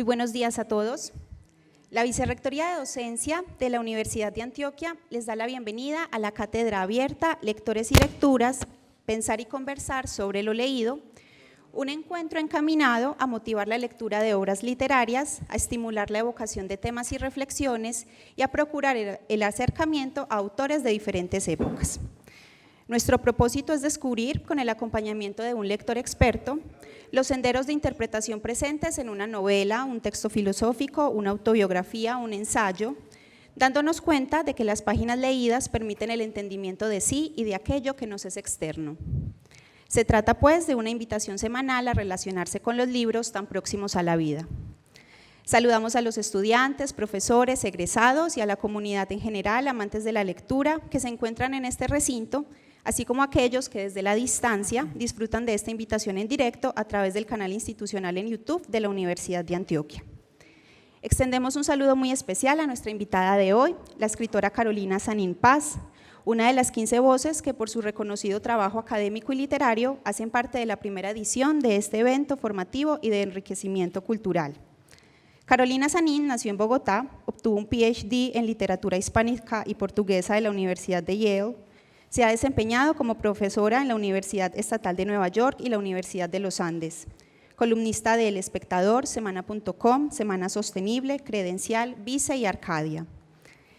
buenos días a todos. La Vicerrectoría de Docencia de la Universidad de Antioquia les da la bienvenida a la Cátedra Abierta, Lectores y Lecturas, Pensar y Conversar sobre lo leído, un encuentro encaminado a motivar la lectura de obras literarias, a estimular la evocación de temas y reflexiones y a procurar el acercamiento a autores de diferentes épocas. Nuestro propósito es descubrir, con el acompañamiento de un lector experto, los senderos de interpretación presentes en una novela, un texto filosófico, una autobiografía, un ensayo, dándonos cuenta de que las páginas leídas permiten el entendimiento de sí y de aquello que nos es externo. Se trata, pues, de una invitación semanal a relacionarse con los libros tan próximos a la vida. Saludamos a los estudiantes, profesores, egresados y a la comunidad en general, amantes de la lectura, que se encuentran en este recinto, así como aquellos que desde la distancia disfrutan de esta invitación en directo a través del canal institucional en YouTube de la Universidad de Antioquia. Extendemos un saludo muy especial a nuestra invitada de hoy, la escritora Carolina Sanín Paz, una de las 15 voces que por su reconocido trabajo académico y literario hacen parte de la primera edición de este evento formativo y de enriquecimiento cultural. Carolina Sanín nació en Bogotá, obtuvo un PhD en literatura hispánica y portuguesa de la Universidad de Yale. Se ha desempeñado como profesora en la Universidad Estatal de Nueva York y la Universidad de los Andes, columnista de El Espectador, Semana.com, Semana Sostenible, Credencial, Vice y Arcadia.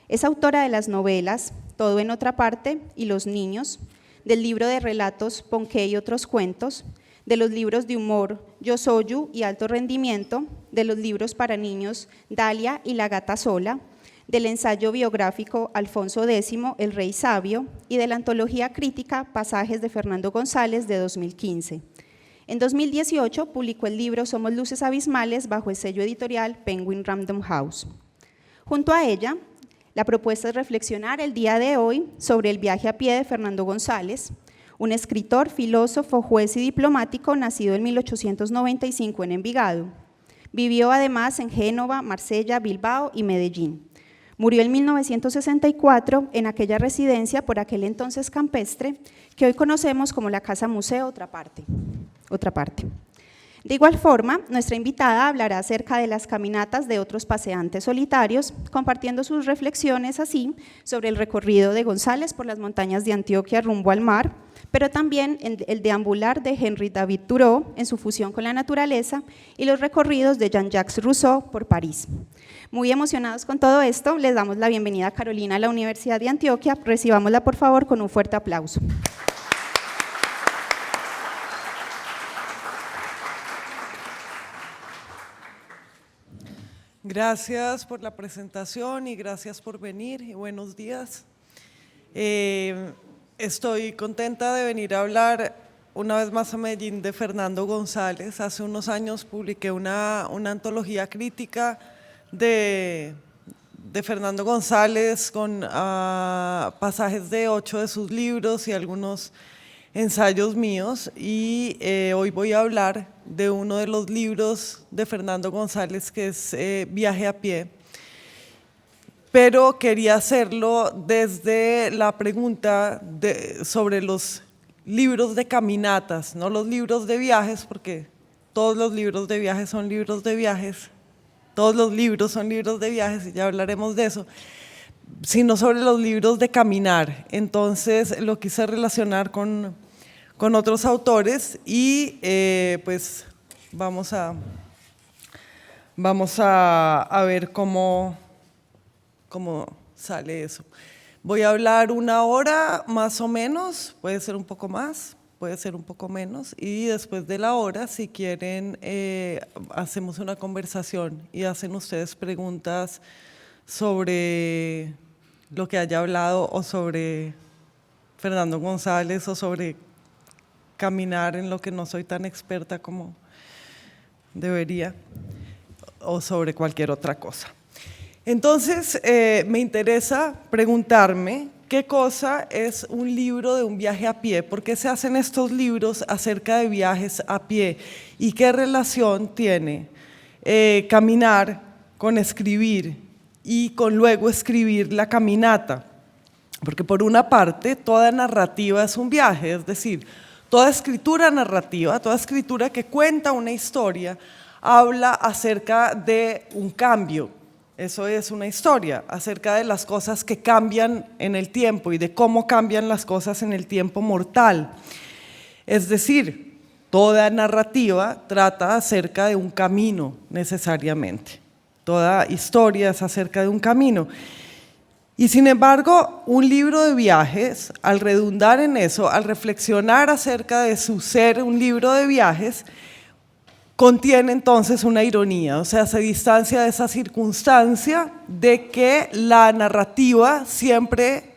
Es autora de las novelas Todo en otra parte y Los niños, del libro de relatos Ponqué y otros cuentos, de los libros de humor Yo Soyu y Alto Rendimiento, de los libros para niños Dalia y La gata sola, del ensayo biográfico Alfonso X, el rey sabio, y de la antología crítica Pasajes de Fernando González de 2015. En 2018 publicó el libro Somos luces abismales bajo el sello editorial Penguin Random House. Junto a ella, la propuesta es reflexionar el día de hoy sobre el viaje a pie de Fernando González, un escritor, filósofo, juez y diplomático nacido en 1895 en Envigado. Vivió además en Génova, Marsella, Bilbao y Medellín. Murió en 1964 en aquella residencia por aquel entonces campestre que hoy conocemos como la Casa Museo Otra Parte. De igual forma, nuestra invitada hablará acerca de las caminatas de otros paseantes solitarios, compartiendo sus reflexiones así sobre el recorrido de González por las montañas de Antioquia rumbo al mar, pero también el deambular de Henri David Thoreau en su fusión con la naturaleza y los recorridos de Jean-Jacques Rousseau por París. Muy emocionados con todo esto, les damos la bienvenida a Carolina a la Universidad de Antioquia. Recibámosla por favor con un fuerte aplauso. Gracias por la presentación y gracias por venir y buenos días. Estoy contenta de venir a hablar una vez más a Medellín de Fernando González. Hace unos años publiqué una antología crítica de Fernando González con pasajes de 8 de sus libros y algunos ensayos míos, y hoy voy a hablar de uno de los libros de Fernando González que es Viaje a pie, pero quería hacerlo desde la pregunta sobre los libros de caminatas, no los libros de viajes, porque todos los libros de viajes son libros de viajes, todos los libros son libros de viajes y ya hablaremos de eso, sino sobre los libros de caminar. Entonces lo quise relacionar con otros autores y pues vamos a ver cómo sale eso. Voy a hablar 1 hora más o menos, puede ser un poco más, puede ser un poco menos, y después de la hora, si quieren, hacemos una conversación y hacen ustedes preguntas sobre lo que haya hablado o sobre Fernando González o sobre caminar en lo que no soy tan experta como debería, o sobre cualquier otra cosa. Entonces, me interesa preguntarme qué cosa es un libro de un viaje a pie, por qué se hacen estos libros acerca de viajes a pie y qué relación tiene caminar con escribir y con luego escribir la caminata. Porque por una parte, toda narrativa es un viaje, es decir, toda escritura narrativa, toda escritura que cuenta una historia, habla acerca de un cambio. Eso es una historia, acerca de las cosas que cambian en el tiempo y de cómo cambian las cosas en el tiempo mortal. Es decir, toda narrativa trata acerca de un camino necesariamente. Toda historia es acerca de un camino. Y sin embargo, un libro de viajes, al redundar en eso, al reflexionar acerca de su ser un libro de viajes, contiene entonces una ironía, o sea, se distancia de esa circunstancia de que la narrativa siempre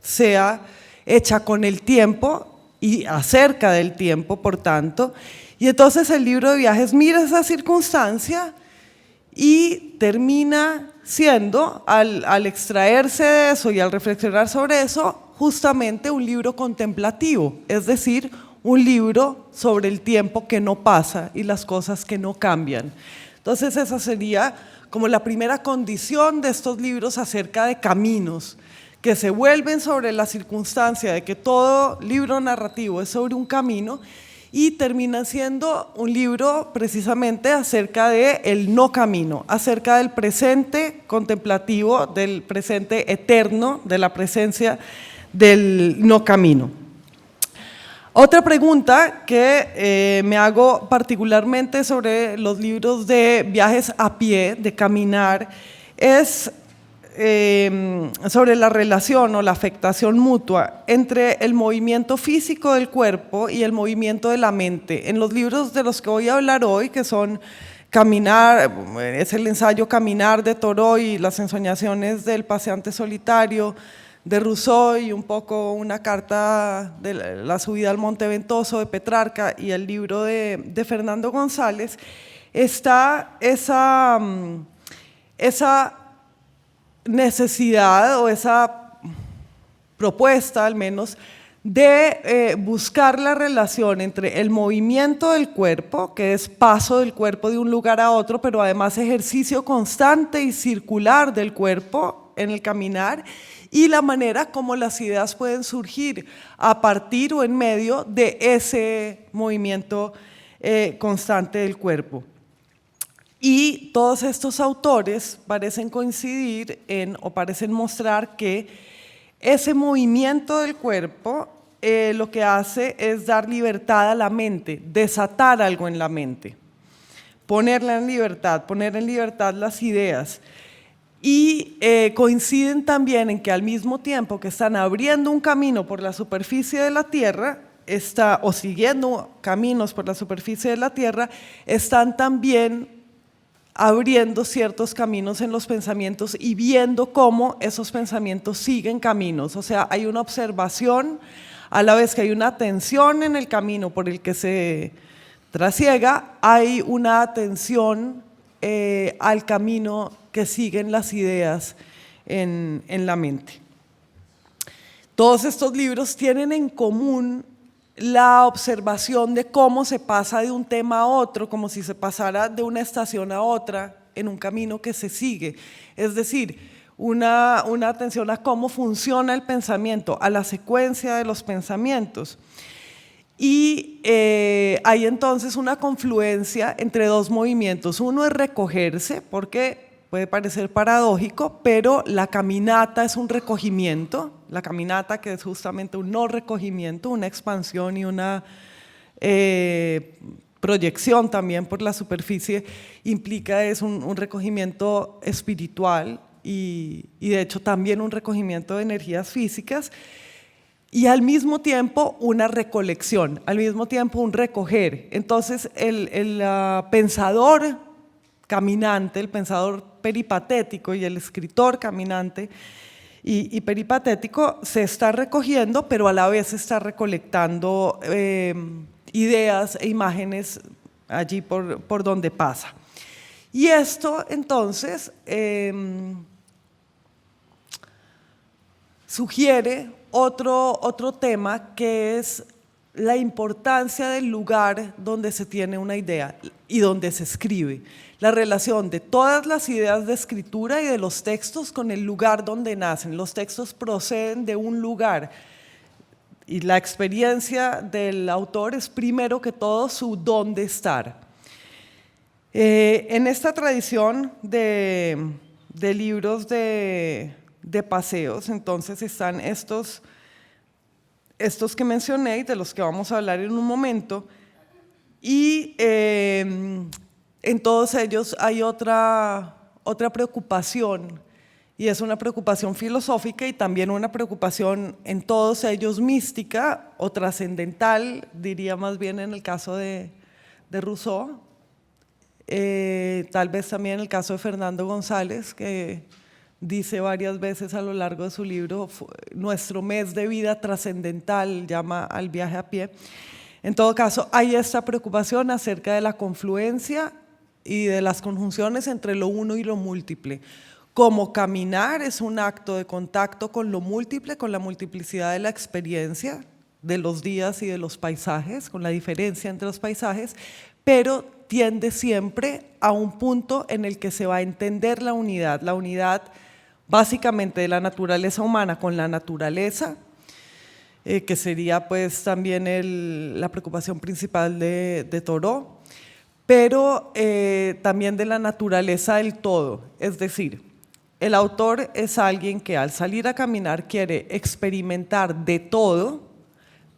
sea hecha con el tiempo y acerca del tiempo, por tanto, y entonces el libro de viajes mira esa circunstancia y termina siendo, al extraerse de eso y al reflexionar sobre eso, justamente un libro contemplativo, es decir, un libro sobre el tiempo que no pasa y las cosas que no cambian. Entonces esa sería como la primera condición de estos libros acerca de caminos, que se vuelven sobre la circunstancia de que todo libro narrativo es sobre un camino y termina siendo un libro precisamente acerca del no camino, acerca del presente contemplativo, del presente eterno, de la presencia del no camino. Otra pregunta que me hago particularmente sobre los libros de viajes a pie, de caminar, es sobre la relación o la afectación mutua entre el movimiento físico del cuerpo y el movimiento de la mente. En los libros de los que voy a hablar hoy, que son Caminar, es el ensayo Caminar de Thoreau y las ensoñaciones del paseante solitario de Rousseau y un poco una carta de la subida al Monte Ventoso de Petrarca y el libro de Fernando González, está esa necesidad o esa propuesta al menos de buscar la relación entre el movimiento del cuerpo, que es paso del cuerpo de un lugar a otro, pero además ejercicio constante y circular del cuerpo en el caminar, y la manera como las ideas pueden surgir a partir o en medio de ese movimiento constante del cuerpo. Y todos estos autores parecen coincidir o parecen mostrar que ese movimiento del cuerpo lo que hace es dar libertad a la mente, desatar algo en la mente, ponerla en libertad, poner en libertad las ideas. Y coinciden también en que al mismo tiempo que están abriendo un camino por la superficie de la Tierra, o siguiendo caminos por la superficie de la Tierra, están también abriendo ciertos caminos en los pensamientos y viendo cómo esos pensamientos siguen caminos. O sea, hay una observación a la vez que hay una atención en el camino por el que se trasiega, hay una atención al camino que siguen las ideas en la mente. Todos estos libros tienen en común la observación de cómo se pasa de un tema a otro, como si se pasara de una estación a otra en un camino que se sigue. Es decir, una atención a cómo funciona el pensamiento, a la secuencia de los pensamientos. Y hay entonces una confluencia entre dos movimientos. Uno es recogerse, porque puede parecer paradójico, pero la caminata es un recogimiento, la caminata que es justamente un no recogimiento, una expansión y una proyección también por la superficie, implica un recogimiento espiritual y de hecho también un recogimiento de energías físicas, y al mismo tiempo una recolección, al mismo tiempo un recoger. Entonces el pensador caminante, el pensador peripatético y el escritor caminante y peripatético se está recogiendo, pero a la vez está recolectando ideas e imágenes allí por donde pasa. Y esto entonces sugiere otro tema, que es la importancia del lugar donde se tiene una idea y donde se escribe, la relación de todas las ideas de escritura y de los textos con el lugar donde nacen. Los textos proceden de un lugar y la experiencia del autor es primero que todo su dónde estar. En esta tradición de libros de paseos, entonces están estos que mencioné y de los que vamos a hablar en un momento, y en todos ellos hay otra preocupación, y es una preocupación filosófica y también una preocupación en todos ellos mística o trascendental, diría más bien en el caso de Rousseau, tal vez también en el caso de Fernando González, que dice varias veces a lo largo de su libro, nuestro mes de vida trascendental, llama al viaje a pie. En todo caso, hay esta preocupación acerca de la confluencia y de las conjunciones entre lo uno y lo múltiple. Como caminar es un acto de contacto con lo múltiple, con la multiplicidad de la experiencia, de los días y de los paisajes, con la diferencia entre los paisajes, pero tiende siempre a un punto en el que se va a entender la unidad básicamente de la naturaleza humana con la naturaleza, que sería pues también la preocupación principal de Thoreau, pero también de la naturaleza del todo. Es decir, el autor es alguien que al salir a caminar quiere experimentar de todo,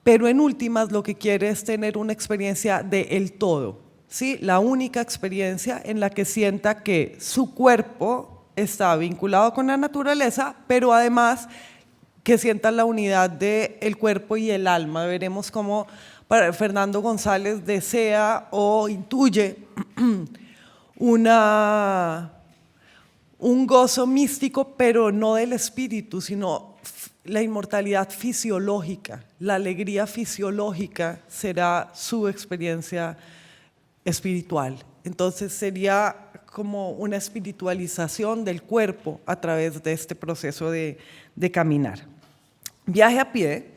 pero en últimas lo que quiere es tener una experiencia del todo, ¿sí? La única experiencia en la que sienta que su cuerpo está vinculado con la naturaleza, pero además que sienta la unidad del cuerpo y el alma. Veremos cómo Fernando González desea o intuye un gozo místico, pero no del espíritu, sino la inmortalidad fisiológica, la alegría fisiológica será su experiencia espiritual. Entonces sería como una espiritualización del cuerpo a través de este proceso de caminar. Viaje a pie,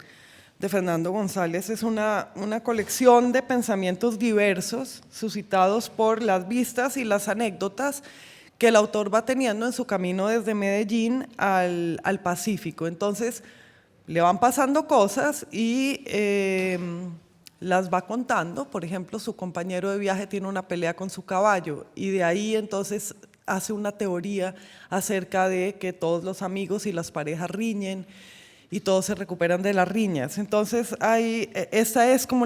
de Fernando González, es una colección de pensamientos diversos suscitados por las vistas y las anécdotas que el autor va teniendo en su camino desde Medellín al Pacífico. Entonces, le van pasando cosas y las va contando. Por ejemplo, su compañero de viaje tiene una pelea con su caballo y de ahí entonces hace una teoría acerca de que todos los amigos y las parejas riñen y todos se recuperan de las riñas. Entonces, esta es como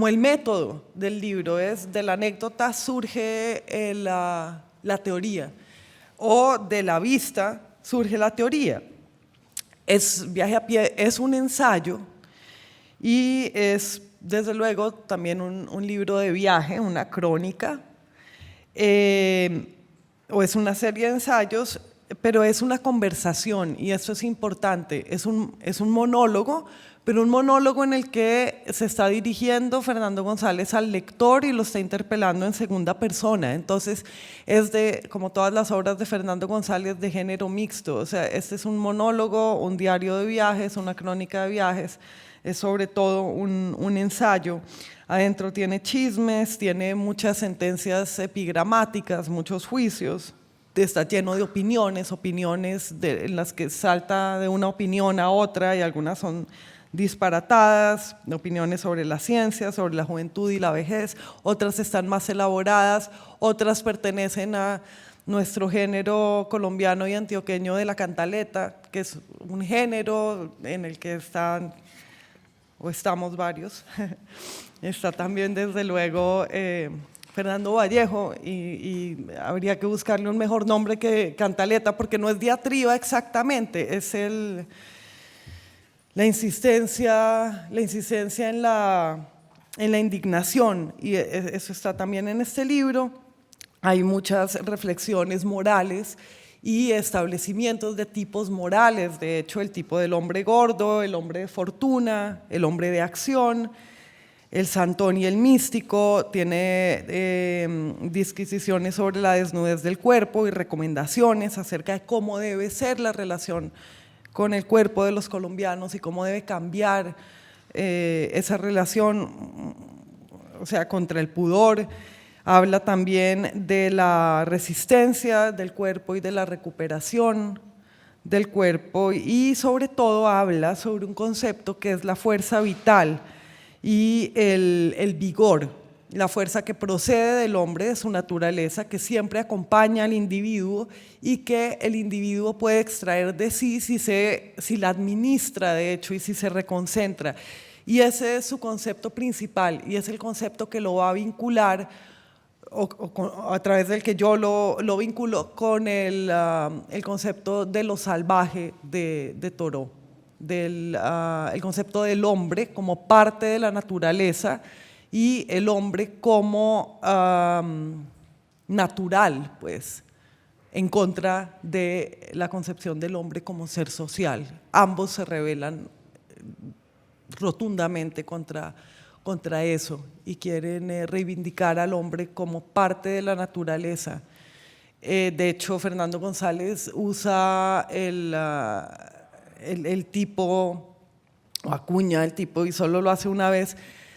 el método del libro, es de la anécdota surge la teoría, o de la vista surge la teoría. Viaje a pie es un ensayo y es desde luego también un libro de viaje, una crónica, o es una serie de ensayos, pero es una conversación y eso es importante, es un monólogo, pero un monólogo en el que se está dirigiendo Fernando González al lector y lo está interpelando en segunda persona. Entonces es como todas las obras de Fernando González, de género mixto. O sea, este es un monólogo, un diario de viajes, una crónica de viajes, es sobre todo un ensayo. Adentro tiene chismes, tiene muchas sentencias epigramáticas, muchos juicios. Está lleno de opiniones en las que salta de una opinión a otra y algunas son disparatadas, opiniones sobre la ciencia, sobre la juventud y la vejez, otras están más elaboradas, otras pertenecen a nuestro género colombiano y antioqueño de la cantaleta, que es un género en el que estamos varios. Está también desde luego Fernando Vallejo y habría que buscarle un mejor nombre que cantaleta porque no es diatriba exactamente, es la insistencia en la indignación, y eso está también en este libro. Hay muchas reflexiones morales y establecimientos de tipos morales, de hecho el tipo del hombre gordo, el hombre de fortuna, el hombre de acción, el santón y el místico, tiene disquisiciones sobre la desnudez del cuerpo y recomendaciones acerca de cómo debe ser la relación con el cuerpo de los colombianos y cómo debe cambiar esa relación, o sea, contra el pudor. Habla también de la resistencia del cuerpo y de la recuperación del cuerpo y sobre todo habla sobre un concepto que es la fuerza vital y el vigor, la fuerza que procede del hombre, de su naturaleza, que siempre acompaña al individuo y que el individuo puede extraer de sí si la administra, de hecho, y si se reconcentra. Y ese es su concepto principal y es el concepto que lo va a vincular a través del que yo lo vinculo con el concepto de lo salvaje de Thoreau, el concepto del hombre como parte de la naturaleza y el hombre como natural, pues, en contra de la concepción del hombre como ser social. Ambos se rebelan rotundamente contra eso y quieren reivindicar al hombre como parte de la naturaleza. De hecho, Fernando González usa el tipo, o acuña el tipo, y solo lo hace una vez,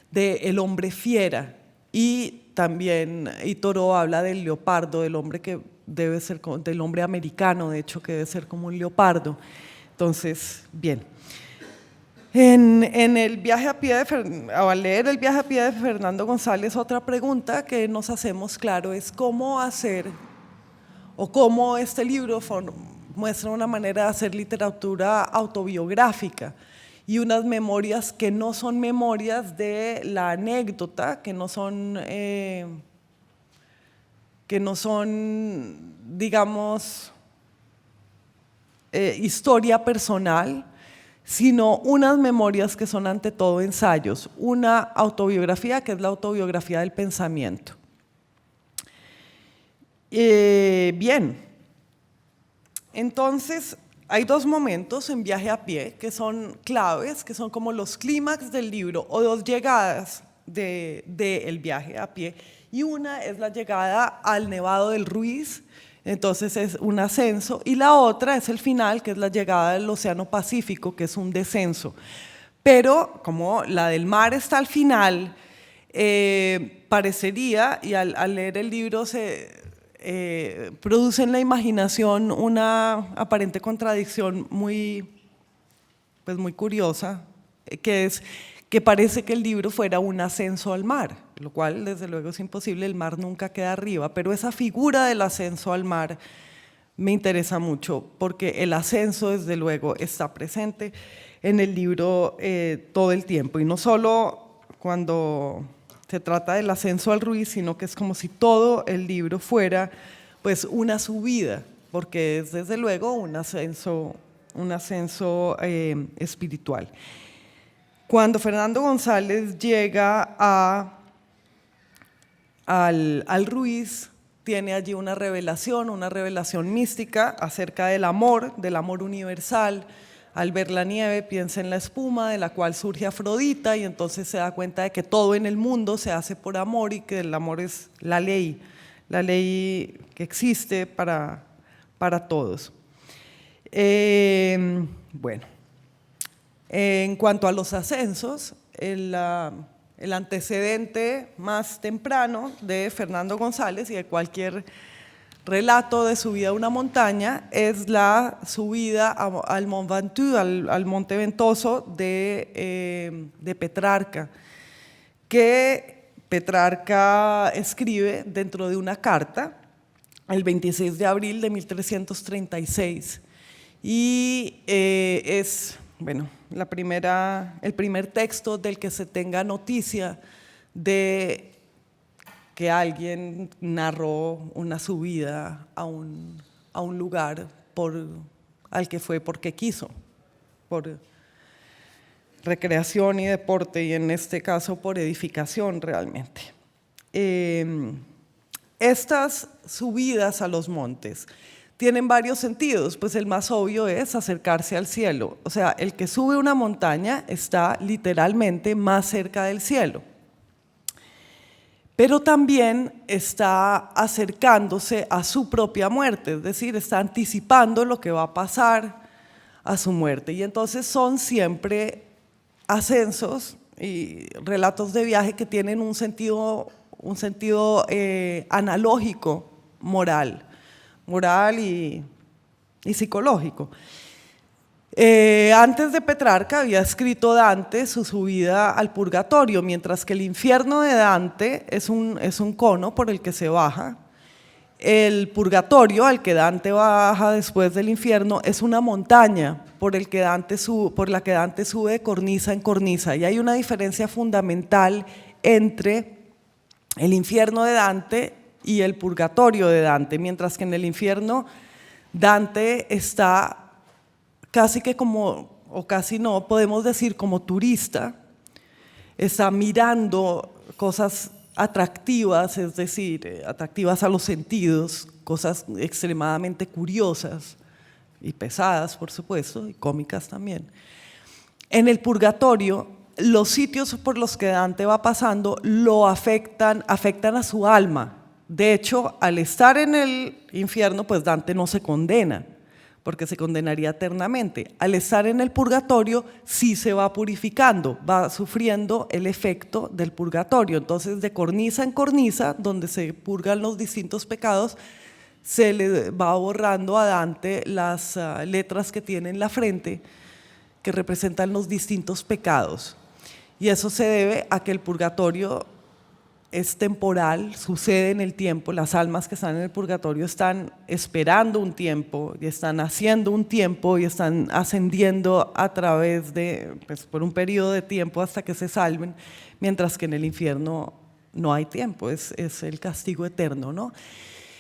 de el hombre fiera. Y también Thoreau habla del leopardo, del hombre que debe ser, del hombre americano, de hecho, que debe ser como un leopardo. Entonces, bien. En el viaje a pie al leer el viaje a pie de Fernando González, otra pregunta que nos hacemos, claro, es cómo hacer o cómo este libro muestra una manera de hacer literatura autobiográfica y unas memorias que no son memorias de la anécdota, que no son, digamos, historia personal, sino unas memorias que son ante todo ensayos, una autobiografía que es la autobiografía del pensamiento. Bien, entonces hay dos momentos en Viaje a Pie que son claves, que son como los clímax del libro o dos llegadas del viaje a pie, y una es la llegada al Nevado del Ruiz, entonces es un ascenso, y la otra es el final, que es la llegada del Océano Pacífico, que es un descenso. Pero como la del mar está al final, parecería, y al leer el libro se produce en la imaginación una aparente contradicción muy curiosa, que es que parece que el libro fuera un ascenso al mar, lo cual desde luego es imposible, el mar nunca queda arriba, pero esa figura del ascenso al mar me interesa mucho porque el ascenso desde luego está presente en el libro todo el tiempo, y no solo cuando se trata del ascenso al Ruiz, sino que es como si todo el libro fuera pues una subida, porque es desde luego un ascenso espiritual. Cuando Fernando González llega al Ruiz, tiene allí una revelación mística acerca del amor universal. Al ver la nieve piensa en la espuma de la cual surge Afrodita y entonces se da cuenta de que todo en el mundo se hace por amor y que el amor es la ley que existe para todos. Bueno. En cuanto a los ascensos, el antecedente más temprano de Fernando González y de cualquier relato de subida a una montaña es la subida al Mont Ventoux, al Monte Ventoso de Petrarca, que Petrarca escribe dentro de una carta el 26 de abril de 1336 y es, bueno, el primer texto del que se tenga noticia de que alguien narró una subida a un lugar al que fue porque quiso, por recreación y deporte, y en este caso por edificación realmente. Estas subidas a los montes tienen varios sentidos, pues el más obvio es acercarse al cielo. O sea, el que sube una montaña está literalmente más cerca del cielo. Pero también está acercándose a su propia muerte, es decir, está anticipando lo que va a pasar a su muerte. Y entonces son siempre ascensos y relatos de viaje que tienen un sentido analógico, moral y psicológico. Antes de Petrarca había escrito Dante su subida al purgatorio, mientras que el infierno de Dante es un cono por el que se baja. El purgatorio al que Dante baja después del infierno es una montaña por la que Dante sube de cornisa en cornisa. Y hay una diferencia fundamental entre el infierno de Dante y el purgatorio de Dante, mientras que en el infierno Dante está casi que como, o casi no, podemos decir como turista, está mirando cosas atractivas, es decir, atractivas a los sentidos, cosas extremadamente curiosas y pesadas, por supuesto, y cómicas también. En el purgatorio, los sitios por los que Dante va pasando lo afectan a su alma. De hecho, al estar en el infierno, pues Dante no se condena, porque se condenaría eternamente. Al estar en el purgatorio sí se va purificando, va sufriendo el efecto del purgatorio. Entonces, de cornisa en cornisa, donde se purgan los distintos pecados, se le va borrando a Dante las letras que tiene en la frente, que representan los distintos pecados. Y eso se debe a que el purgatorio es temporal, sucede en el tiempo. Las almas que están en el purgatorio están esperando un tiempo y están haciendo un tiempo y están ascendiendo a través de, pues, por un periodo de tiempo hasta que se salven, mientras que en el infierno no hay tiempo, es el castigo eterno, ¿no?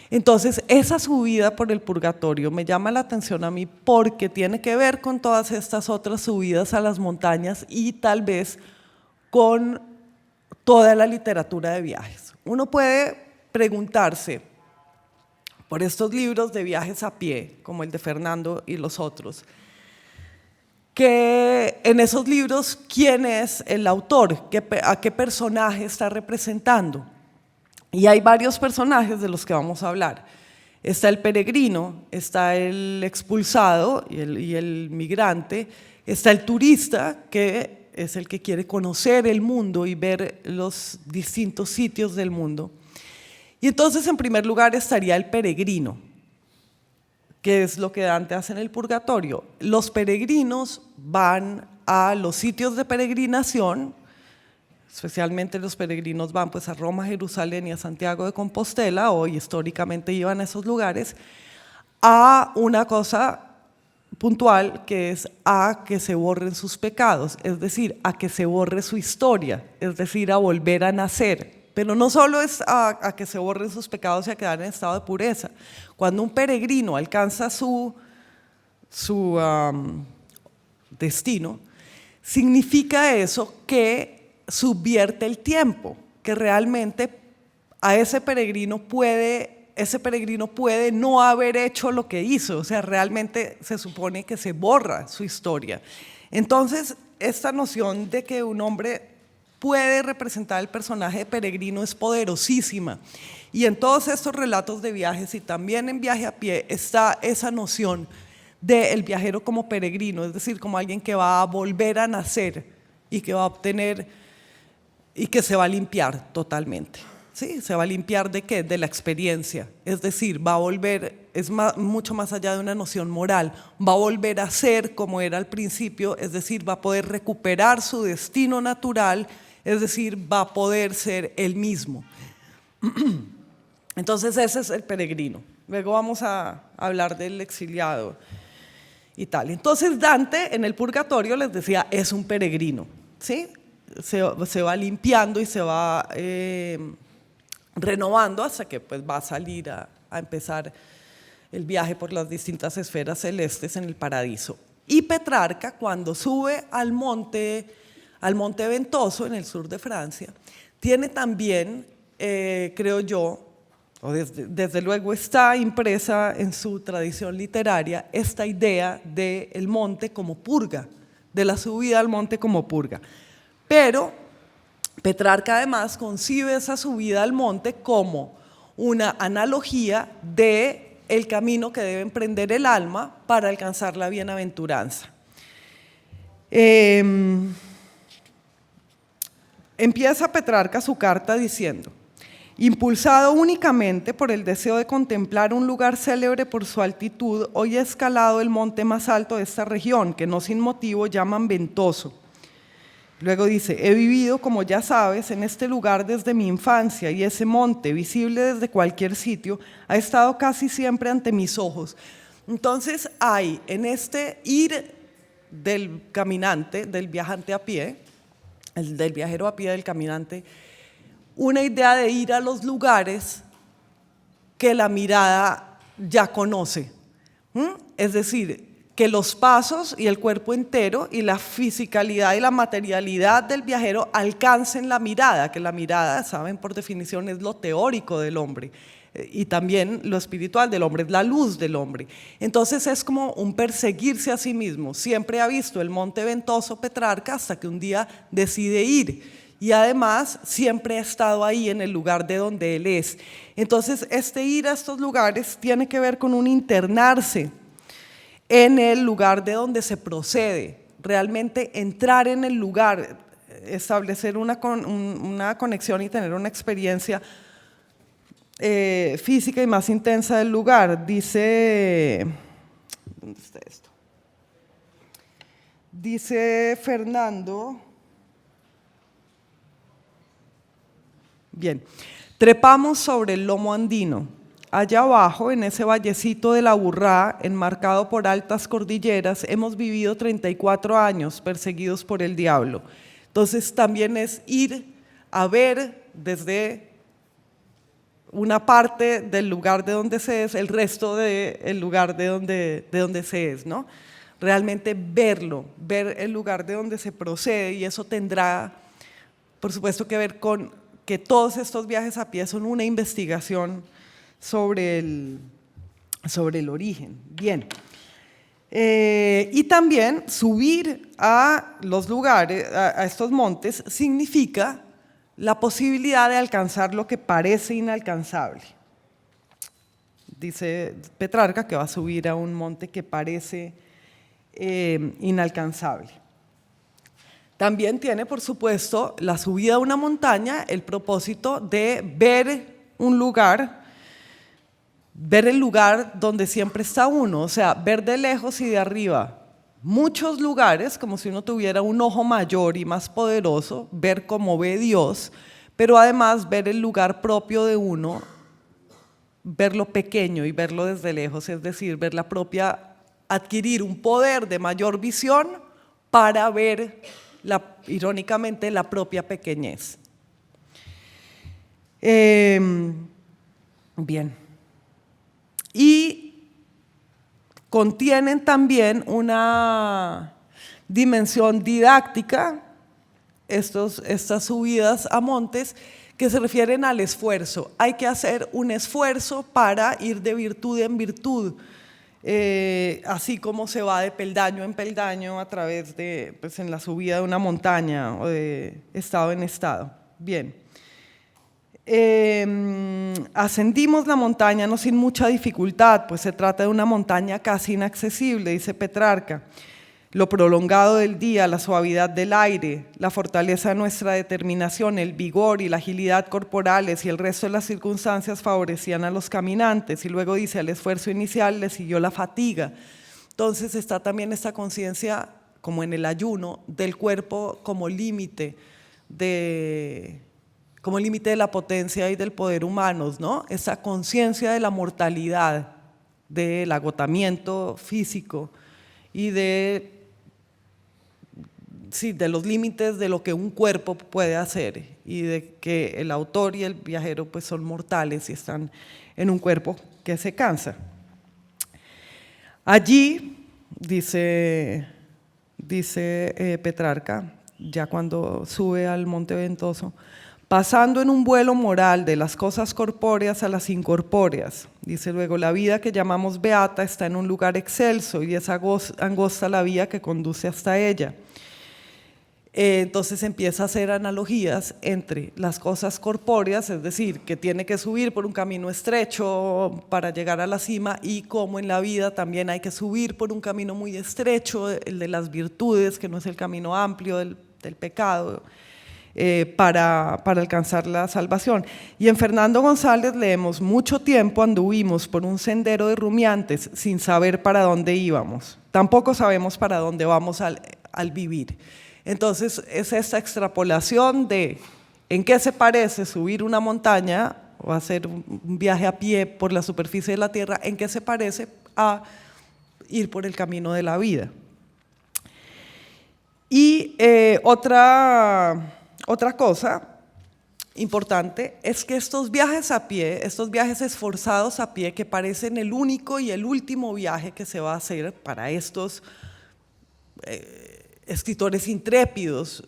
Entonces, esa subida por el purgatorio me llama la atención a mí porque tiene que ver con todas estas otras subidas a las montañas y tal vez con toda la literatura de viajes. Uno puede preguntarse por estos libros de viajes a pie, como el de Fernando y los otros, que en esos libros, ¿quién es el autor? ¿A qué personaje está representando? Y hay varios personajes de los que vamos a hablar. Está el peregrino, está el expulsado y el migrante, está el turista, que es el que quiere conocer el mundo y ver los distintos sitios del mundo. Y entonces, en primer lugar, estaría el peregrino, que es lo que Dante hace en el purgatorio. Los peregrinos van a los sitios de peregrinación, especialmente los peregrinos van pues a Roma, Jerusalén y a Santiago de Compostela, o históricamente iban a esos lugares, a una cosa puntual, que es a que se borren sus pecados, es decir, a que se borre su historia, es decir, a volver a nacer. Pero no solo es a que se borren sus pecados y a quedar en estado de pureza. Cuando un peregrino alcanza su destino, significa eso que subvierte el tiempo, que realmente a ese peregrino puede no haber hecho lo que hizo, o sea, realmente se supone que se borra su historia. Entonces, esta noción de que un hombre puede representar el personaje de peregrino es poderosísima. Y en todos estos relatos de viajes y también en Viaje a Pie está esa noción del viajero como peregrino, es decir, como alguien que va a volver a nacer y que va a obtener y que se va a limpiar totalmente. ¿Sí? ¿Se va a limpiar de qué? De la experiencia. Es decir, va a volver, mucho más allá de una noción moral, va a volver a ser como era al principio, es decir, va a poder recuperar su destino natural, es decir, va a poder ser él mismo. Entonces ese es el peregrino. Luego vamos a hablar del exiliado y tal. Entonces Dante en el purgatorio, les decía, es un peregrino, ¿sí? Se va limpiando y se va renovando hasta que pues va a salir a empezar el viaje por las distintas esferas celestes en el paraíso. Y Petrarca, cuando sube al monte Ventoso en el sur de Francia, tiene también, creo yo, o desde luego está impresa en su tradición literaria, esta idea del monte como purga, de la subida al monte como purga. Pero Petrarca además concibe esa subida al monte como una analogía del camino que debe emprender el alma para alcanzar la bienaventuranza. Empieza Petrarca su carta diciendo: Impulsado únicamente por el deseo de contemplar un lugar célebre por su altitud, hoy he escalado el monte más alto de esta región, que no sin motivo llaman Ventoso. Luego dice, he vivido, como ya sabes, en este lugar desde mi infancia y ese monte, visible desde cualquier sitio, ha estado casi siempre ante mis ojos. Entonces hay en este ir del caminante, del viajante a pie, del viajero a pie, del caminante, una idea de ir a los lugares que la mirada ya conoce. Es decir, que los pasos y el cuerpo entero y la fisicalidad y la materialidad del viajero alcancen la mirada, que la mirada, saben, por definición es lo teórico del hombre y también lo espiritual del hombre, es la luz del hombre. Entonces es como un perseguirse a sí mismo. Siempre ha visto el monte Ventoso Petrarca hasta que un día decide ir. Y además siempre ha estado ahí en el lugar de donde él es. Entonces este ir a estos lugares tiene que ver con un internarse en el lugar de donde se procede, realmente entrar en el lugar, establecer una conexión y tener una experiencia física y más intensa del lugar. Dice, ¿dónde está esto? Dice Fernando. Bien, trepamos sobre el lomo andino. Allá abajo, en ese vallecito de la Burrá, enmarcado por altas cordilleras, hemos vivido 34 años perseguidos por el diablo. Entonces también es ir a ver desde una parte del lugar de donde se es, el resto del lugar de donde se es, ¿no? Realmente verlo, ver el lugar de donde se procede, y eso tendrá, por supuesto, que ver con que todos estos viajes a pie son una investigación sobre el origen. Bien. Y también subir a los lugares, a estos montes, significa la posibilidad de alcanzar lo que parece inalcanzable. Dice Petrarca que va a subir a un monte que parece inalcanzable. También tiene, por supuesto, la subida a una montaña el propósito de ver un lugar, ver el lugar donde siempre está uno, o sea, ver de lejos y de arriba muchos lugares, como si uno tuviera un ojo mayor y más poderoso, ver cómo ve Dios, pero además ver el lugar propio de uno, verlo pequeño y verlo desde lejos, es decir, ver la propia, adquirir un poder de mayor visión para ver, irónicamente, la propia pequeñez. Bien. Y contienen también una dimensión didáctica, estas subidas a montes, que se refieren al esfuerzo. Hay que hacer un esfuerzo para ir de virtud en virtud, así como se va de peldaño en peldaño a través de, pues, en la subida de una montaña o de estado en estado. Bien. Ascendimos la montaña no sin mucha dificultad, pues se trata de una montaña casi inaccesible, dice Petrarca. Lo prolongado del día, la suavidad del aire, la fortaleza de nuestra determinación, el vigor y la agilidad corporales y el resto de las circunstancias favorecían a los caminantes. Y luego dice, al esfuerzo inicial le siguió la fatiga. Entonces está también esta conciencia, como en el ayuno, del cuerpo como límite de la potencia y del poder humanos, ¿no? Esa conciencia de la mortalidad, del agotamiento físico y de los límites de lo que un cuerpo puede hacer, y de que el autor y el viajero pues son mortales y están en un cuerpo que se cansa. Allí, dice Petrarca, ya cuando sube al Monte Ventoso, pasando en un vuelo moral de las cosas corpóreas a las incorpóreas. Dice luego, la vida que llamamos beata está en un lugar excelso y es angosta la vía que conduce hasta ella. Entonces empieza a hacer analogías entre las cosas corpóreas, es decir, que tiene que subir por un camino estrecho para llegar a la cima, y como en la vida también hay que subir por un camino muy estrecho, el de las virtudes, que no es el camino amplio del pecado, para alcanzar la salvación. Y en Fernando González leemos: mucho tiempo anduvimos por un sendero de rumiantes sin saber para dónde íbamos. Tampoco sabemos para dónde vamos al vivir. Entonces es esta extrapolación de en qué se parece subir una montaña o hacer un viaje a pie por la superficie de la tierra, en qué se parece a ir por el camino de la vida. Y otra cosa importante es que estos viajes a pie, estos viajes esforzados a pie, que parecen el único y el último viaje que se va a hacer para estos escritores intrépidos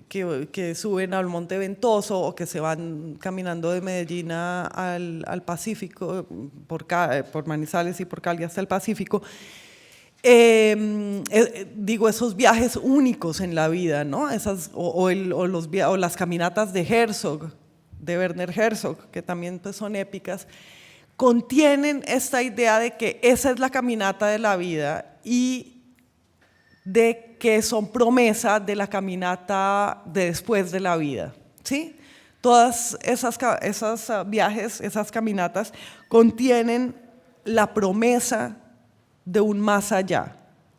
que suben al Monte Ventoso o que se van caminando de Medellín al Pacífico, por Manizales y por Cali hasta el Pacífico. Digo, esos viajes únicos en la vida, ¿no? O las caminatas de Herzog, de Werner Herzog, que también pues, son épicas, contienen esta idea de que esa es la caminata de la vida y de que son promesa de la caminata de después de la vida, ¿sí? Todas esos viajes, esas caminatas, contienen la promesa de un más allá,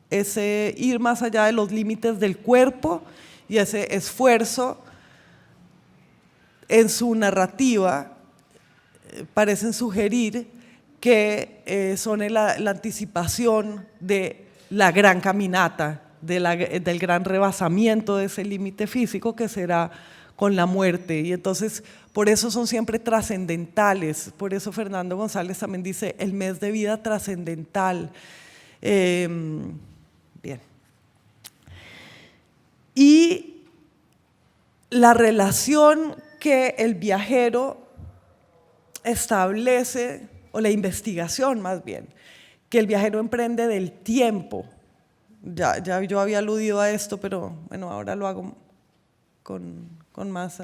ese ir más allá de los límites del cuerpo y ese esfuerzo en su narrativa parecen sugerir que son la anticipación de la gran caminata, del gran rebasamiento de ese límite físico que será con la muerte. Y entonces por eso son siempre trascendentales, por eso Fernando González también dice el mes de vida trascendental. Bien. Y la relación que el viajero establece, o la investigación más bien, que el viajero emprende del tiempo. Ya yo había aludido a esto, pero bueno, ahora lo hago con más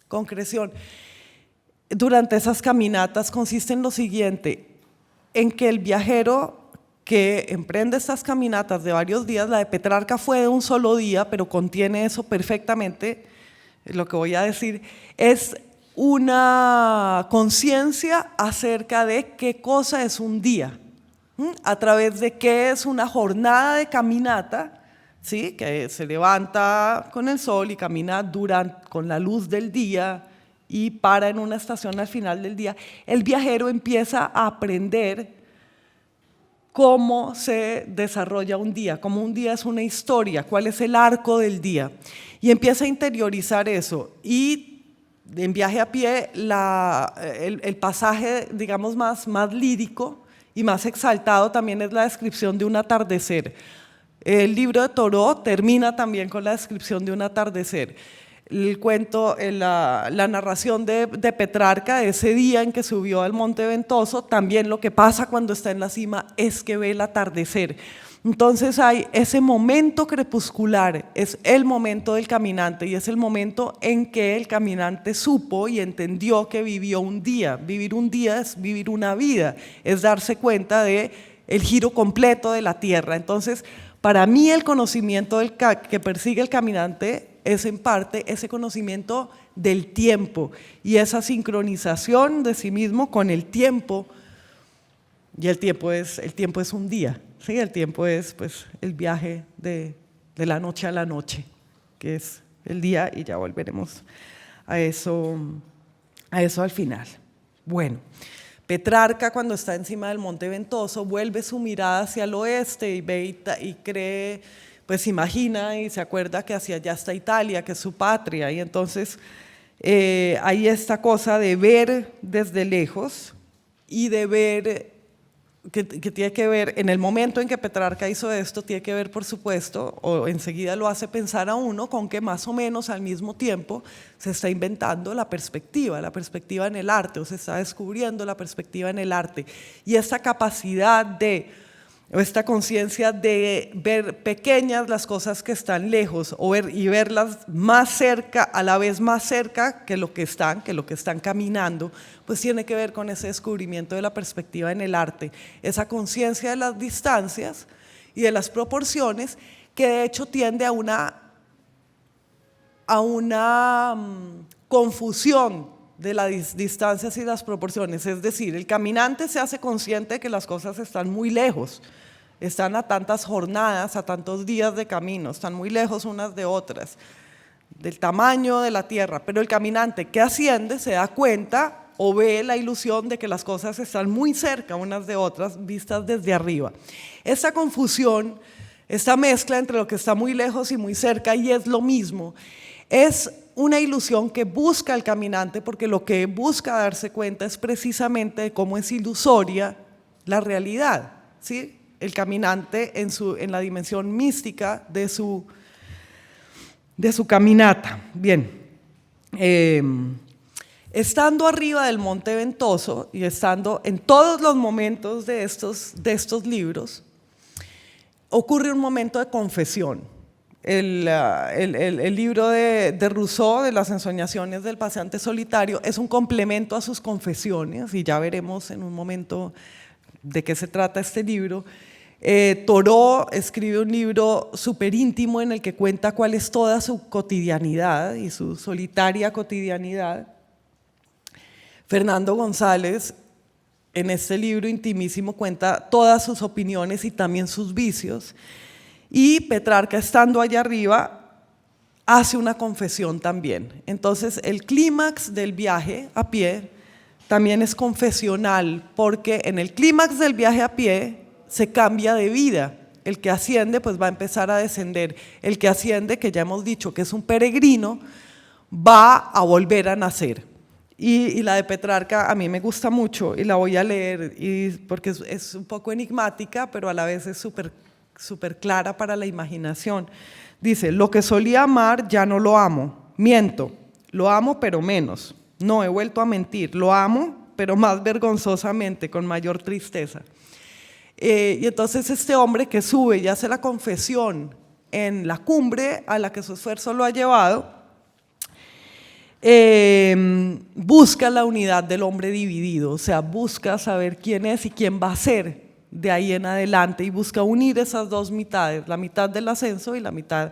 concreción. Durante esas caminatas consiste en lo siguiente, en que el viajero que emprende estas caminatas de varios días, la de Petrarca fue de un solo día, pero contiene eso perfectamente, lo que voy a decir, es una conciencia acerca de qué cosa es un día, a través de qué es una jornada de caminata, ¿sí? Que se levanta con el sol y camina con la luz del día y para en una estación al final del día. El viajero empieza a aprender cómo se desarrolla un día, cómo un día es una historia, cuál es el arco del día. Y empieza a interiorizar eso. Y en Viaje a Pie, el pasaje, digamos, más lírico y más exaltado también es la descripción de un atardecer. El libro de Thoreau termina también con la descripción de un atardecer. El cuento, la narración de Petrarca, ese día en que subió al Monte Ventoso, también lo que pasa cuando está en la cima es que ve el atardecer. Entonces hay ese momento crepuscular, es el momento del caminante y es el momento en que el caminante supo y entendió que vivió un día. Vivir un día es vivir una vida, es darse cuenta de el giro completo de la tierra. Entonces, para mí el conocimiento que persigue el caminante es en parte ese conocimiento del tiempo y esa sincronización de sí mismo con el tiempo. Y el tiempo es un día, ¿sí? El tiempo es pues, el viaje de la noche a la noche, que es el día, y ya volveremos a eso al final. Bueno, Petrarca, cuando está encima del Monte Ventoso, vuelve su mirada hacia el oeste y ve y cree, pues imagina y se acuerda que hacia allá está Italia, que es su patria, y entonces hay esta cosa de ver desde lejos y de ver que tiene que ver, en el momento en que Petrarca hizo esto, tiene que ver, por supuesto, o enseguida lo hace pensar a uno con que más o menos al mismo tiempo se está inventando la perspectiva en el arte, o se está descubriendo la perspectiva en el arte. Y esta capacidad o esta conciencia de ver pequeñas las cosas que están lejos y verlas más cerca, a la vez más cerca que lo que están caminando, pues tiene que ver con ese descubrimiento de la perspectiva en el arte, esa conciencia de las distancias y de las proporciones que de hecho tiende a a una confusión de las distancias y las proporciones. Es decir, el caminante se hace consciente de que las cosas están muy lejos, están a tantas jornadas, a tantos días de camino, están muy lejos unas de otras, del tamaño de la tierra, pero el caminante que asciende se da cuenta o ve la ilusión de que las cosas están muy cerca unas de otras, vistas desde arriba. Esta confusión, esta mezcla entre lo que está muy lejos y muy cerca y es lo mismo, es una ilusión que busca el caminante, porque lo que busca darse cuenta es precisamente de cómo es ilusoria la realidad, ¿sí? El caminante en la dimensión mística de su caminata. Bien, estando arriba del Monte Ventoso y estando en todos los momentos de estos libros, ocurre un momento de confesión. El libro de Rousseau, de las ensoñaciones del paseante solitario, es un complemento a sus confesiones, y ya veremos en un momento de qué se trata este libro. Thoreau escribe un libro súper íntimo en el que cuenta cuál es toda su cotidianidad y su solitaria cotidianidad. Fernando González, en este libro intimísimo, cuenta todas sus opiniones y también sus vicios. Y Petrarca, estando allá arriba, hace una confesión también. Entonces, el clímax del viaje a pie también es confesional, porque en el clímax del viaje a pie se cambia de vida. El que asciende pues va a empezar a descender. El que asciende, que ya hemos dicho que es un peregrino, va a volver a nacer. Y la de Petrarca a mí me gusta mucho y la voy a leer porque es un poco enigmática, pero a la vez es súper clara para la imaginación. Dice: lo que solía amar ya no lo amo, miento, lo amo pero menos, no he vuelto a mentir, lo amo pero más vergonzosamente, con mayor tristeza. Y entonces este hombre que sube y hace la confesión en la cumbre a la que su esfuerzo lo ha llevado, busca la unidad del hombre dividido, o sea, busca saber quién es y quién va a ser de ahí en adelante, y busca unir esas dos mitades, la mitad del ascenso y la mitad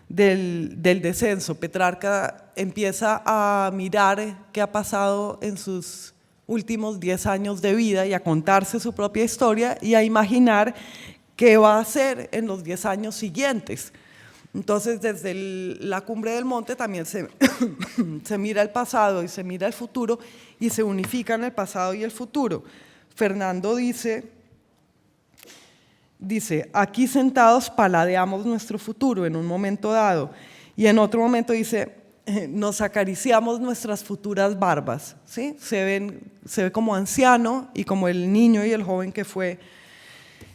del descenso. Petrarca empieza a mirar qué ha pasado en sus últimos 10 años de vida y a contarse su propia historia y a imaginar qué va a hacer en los 10 años siguientes. Entonces, desde la cumbre del monte también se mira el pasado y se mira el futuro y se unifican el pasado y el futuro. Fernando dice, aquí sentados paladeamos nuestro futuro en un momento dado, y en otro momento dice, nos acariciamos nuestras futuras barbas, ¿sí? Se ve como anciano y como el niño y el joven que fue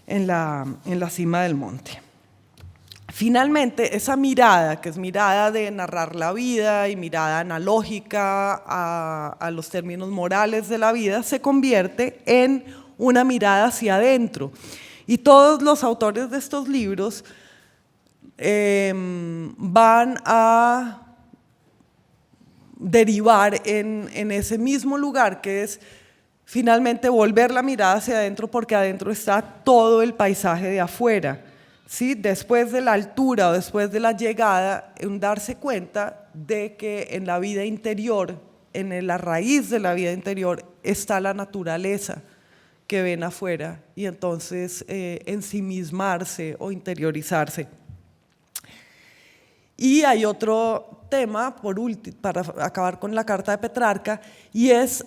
en la cima del monte. Finalmente, esa mirada, que es mirada de narrar la vida y mirada analógica a los términos morales de la vida, se convierte en una mirada hacia adentro. Y todos los autores de estos libros van a derivar en ese mismo lugar, que es finalmente volver la mirada hacia adentro, porque adentro está todo el paisaje de afuera, ¿sí? Después de la altura o después de la llegada, en darse cuenta de que en la vida interior, en la raíz de la vida interior, está la naturaleza que ven afuera, y entonces ensimismarse o interiorizarse. Y hay otro tema, para acabar con la carta de Petrarca, y es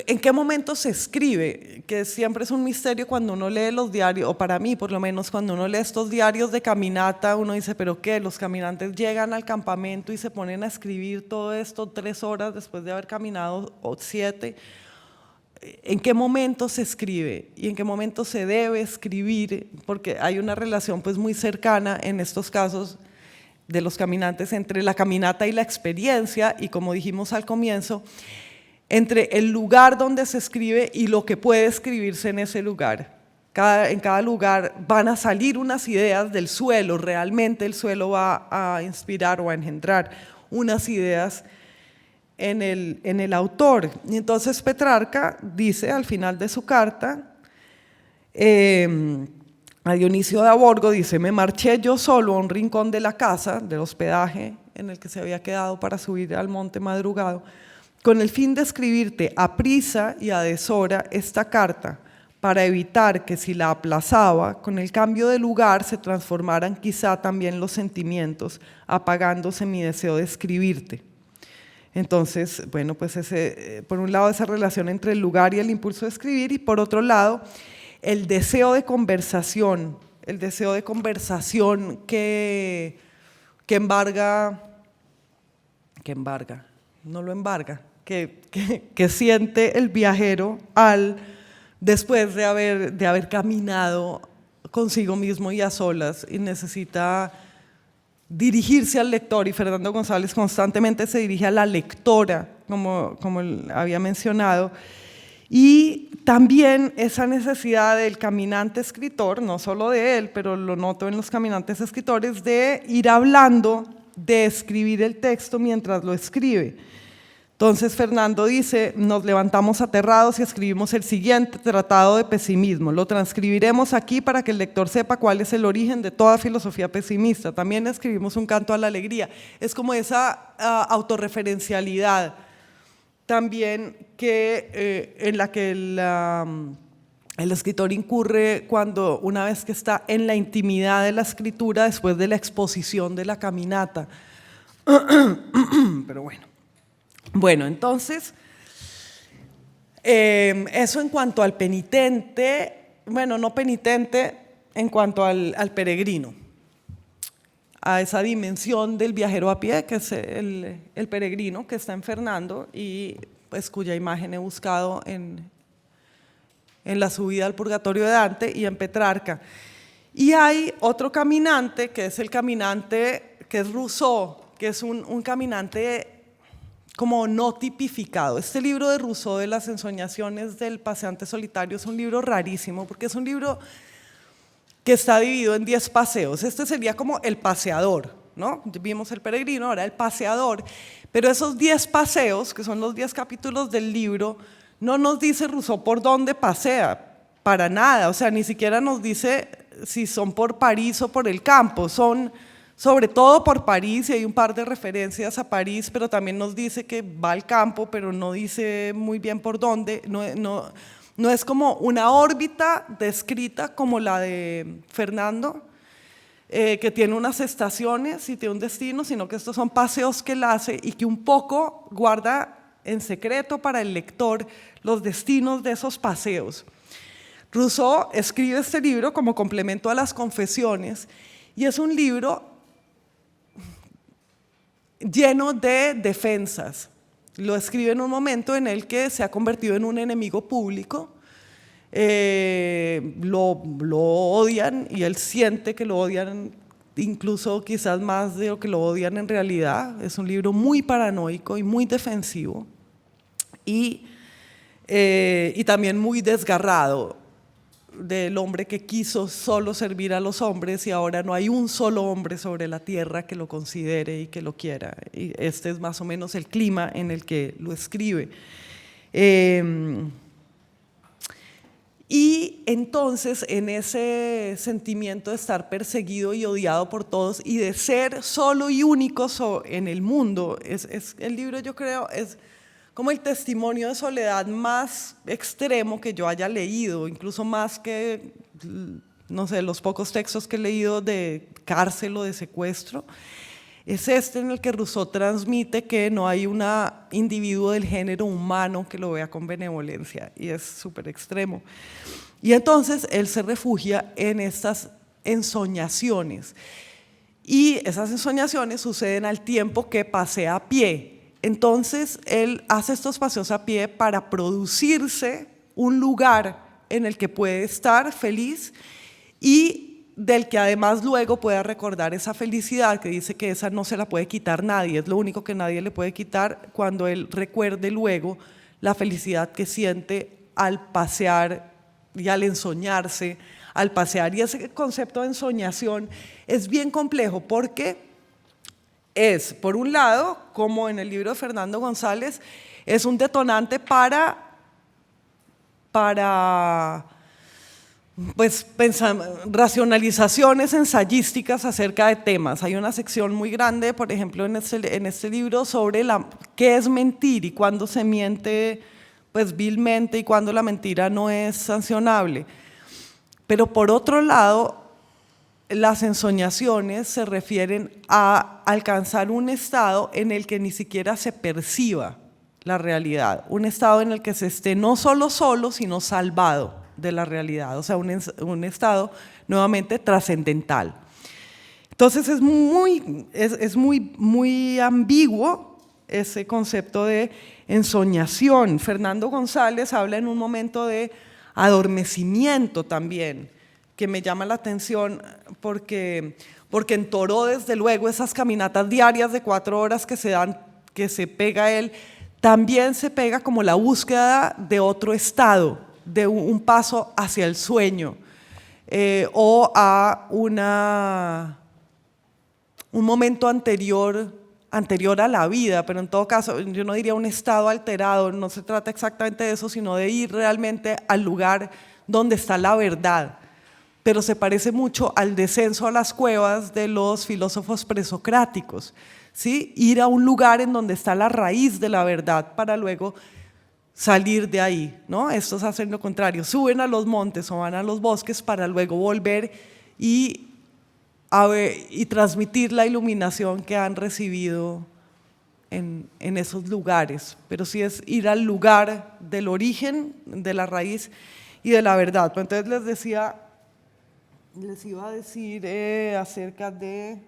en qué momento se escribe, que siempre es un misterio cuando uno lee los diarios, o para mí por lo menos cuando uno lee estos diarios de caminata, uno dice, ¿pero qué? Los caminantes llegan al campamento y se ponen a escribir todo esto 3 horas después de haber caminado, o 7. ¿En qué momento se escribe y en qué momento se debe escribir? Porque hay una relación pues muy cercana en estos casos de los caminantes entre la caminata y la experiencia, y como dijimos al comienzo, entre el lugar donde se escribe y lo que puede escribirse en ese lugar. En cada lugar van a salir unas ideas del suelo, realmente el suelo va a inspirar o a engendrar unas ideas en el autor. Y entonces Petrarca dice al final de su carta, a Dionisio de Aborgo, dice: me marché yo solo a un rincón de la casa, del hospedaje en el que se había quedado para subir al monte madrugado, con el fin de escribirte a prisa y a deshora esta carta, para evitar que si la aplazaba, con el cambio de lugar se transformaran quizá también los sentimientos, apagándose mi deseo de escribirte. Entonces, bueno, pues por un lado esa relación entre el lugar y el impulso de escribir, y por otro lado el deseo de conversación que siente el viajero después de haber caminado consigo mismo y a solas, y necesita dirigirse al lector, y Fernando González constantemente se dirige a la lectora, como había mencionado, y también esa necesidad del caminante escritor, no solo de él, pero lo noto en los caminantes escritores, de ir hablando, de escribir el texto mientras lo escribe. Entonces Fernando dice: nos levantamos aterrados y escribimos el siguiente tratado de pesimismo. Lo transcribiremos aquí para que el lector sepa cuál es el origen de toda filosofía pesimista. También escribimos un canto a la alegría. Es como esa autorreferencialidad también en la que el escritor incurre una vez que está en la intimidad de la escritura después de la exposición de la caminata. Pero bueno, entonces, eso en cuanto al penitente, no penitente, en cuanto al peregrino, a esa dimensión del viajero a pie, que es el peregrino que está en Fernando, y pues cuya imagen he buscado en la subida al Purgatorio de Dante y en Petrarca. Y hay otro caminante, que es el caminante, que es Rousseau, que es un caminante como no tipificado. Este libro de Rousseau, de las ensoñaciones del paseante solitario, es un libro rarísimo, porque es un libro que está dividido en 10 paseos. Este sería como el paseador, ¿no? Vimos el peregrino, ahora el paseador, pero esos 10 paseos, que son los 10 capítulos del libro, no nos dice Rousseau por dónde pasea, para nada, o sea, ni siquiera nos dice si son por París o por el campo, son sobre todo por París, y hay un par de referencias a París, pero también nos dice que va al campo, pero no dice muy bien por dónde. No es como una órbita descrita como la de Fernando, que tiene unas estaciones y tiene un destino, sino que estos son paseos que él hace y que un poco guarda en secreto para el lector los destinos de esos paseos. Rousseau escribe este libro como complemento a las Confesiones, y es un libro lleno de defensas. Lo escribe en un momento en el que se ha convertido en un enemigo público, lo odian, y él siente que lo odian incluso quizás más de lo que lo odian en realidad. Es un libro muy paranoico y muy defensivo, y también muy desgarrado del hombre que quiso solo servir a los hombres, y ahora no hay un solo hombre sobre la tierra que lo considere y que lo quiera. Y este es más o menos el clima en el que lo escribe. Y entonces, en ese sentimiento de estar perseguido y odiado por todos y de ser solo y único en el mundo, el libro, yo creo, es como el testimonio de soledad más extremo que yo haya leído, incluso más que, no sé, los pocos textos que he leído de cárcel o de secuestro. Es este en el que Rousseau transmite que no hay un individuo del género humano que lo vea con benevolencia, y es súper extremo. Y entonces él se refugia en estas ensoñaciones, y esas ensoñaciones suceden al tiempo que pasea a pie. Entonces él hace estos paseos a pie para producirse un lugar en el que puede estar feliz, y del que además luego pueda recordar esa felicidad, que dice que esa no se la puede quitar nadie, es lo único que nadie le puede quitar, cuando él recuerde luego la felicidad que siente al pasear y al ensoñarse, al pasear. Y ese concepto de ensoñación es bien complejo, porque es, por un lado, como en el libro de Fernando González, es un detonante para pues racionalizaciones ensayísticas acerca de temas. Hay una sección muy grande, por ejemplo, en este libro sobre qué es mentir y cuándo se miente pues vilmente y cuándo la mentira no es sancionable. Pero por otro lado, las ensoñaciones se refieren a alcanzar un estado en el que ni siquiera se perciba la realidad, un estado en el que se esté no solo sino salvado de la realidad, o sea, un estado nuevamente trascendental. Entonces es muy ambiguo ese concepto de ensoñación. Fernando González habla en un momento de adormecimiento también, que me llama la atención porque en Thoreau, desde luego, esas caminatas diarias de 4 horas que se pega él, también se pega como la búsqueda de otro estado, de un paso hacia el sueño, o a un momento anterior a la vida, pero en todo caso yo no diría un estado alterado, no se trata exactamente de eso, sino de ir realmente al lugar donde está la verdad. Pero se parece mucho al descenso a las cuevas de los filósofos presocráticos, ¿sí? Ir a un lugar en donde está la raíz de la verdad para luego salir de ahí, ¿no? Estos hacen lo contrario, suben a los montes o van a los bosques para luego volver y transmitir la iluminación que han recibido en esos lugares. Pero sí es ir al lugar del origen, de la raíz y de la verdad. Pues entonces les iba a decir acerca del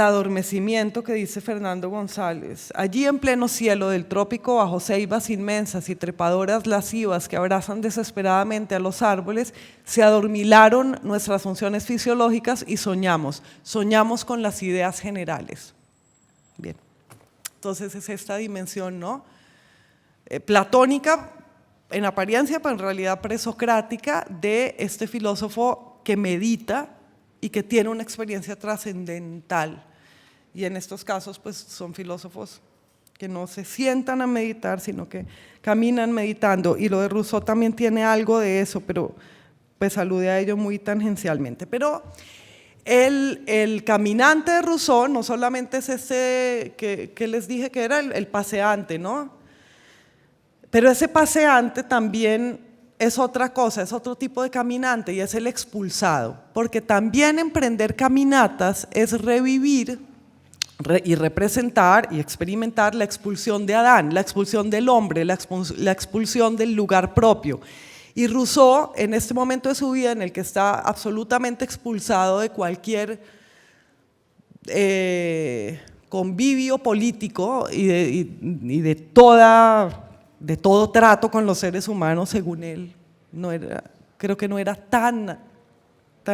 adormecimiento que dice Fernando González. Allí en pleno cielo del trópico, bajo ceibas inmensas y trepadoras lascivas que abrazan desesperadamente a los árboles, se adormilaron nuestras funciones fisiológicas y soñamos con las ideas generales. Bien, entonces es esta dimensión, ¿no? Platónica, en apariencia, pero en realidad presocrática, de este filósofo que medita y que tiene una experiencia trascendental. Y en estos casos, pues son filósofos que no se sientan a meditar, sino que caminan meditando. Y lo de Rousseau también tiene algo de eso, pero pues alude a ello muy tangencialmente. Pero el caminante de Rousseau no solamente es ese que les dije que era el paseante, ¿no? Pero ese paseante también es otra cosa, es otro tipo de caminante y es el expulsado, porque también emprender caminatas es revivir y representar y experimentar la expulsión de Adán, la expulsión del hombre, la expulsión del lugar propio. Y Rousseau, en este momento de su vida en el que está absolutamente expulsado de cualquier convivio político y de todo trato con los seres humanos, según él, creo que no era tan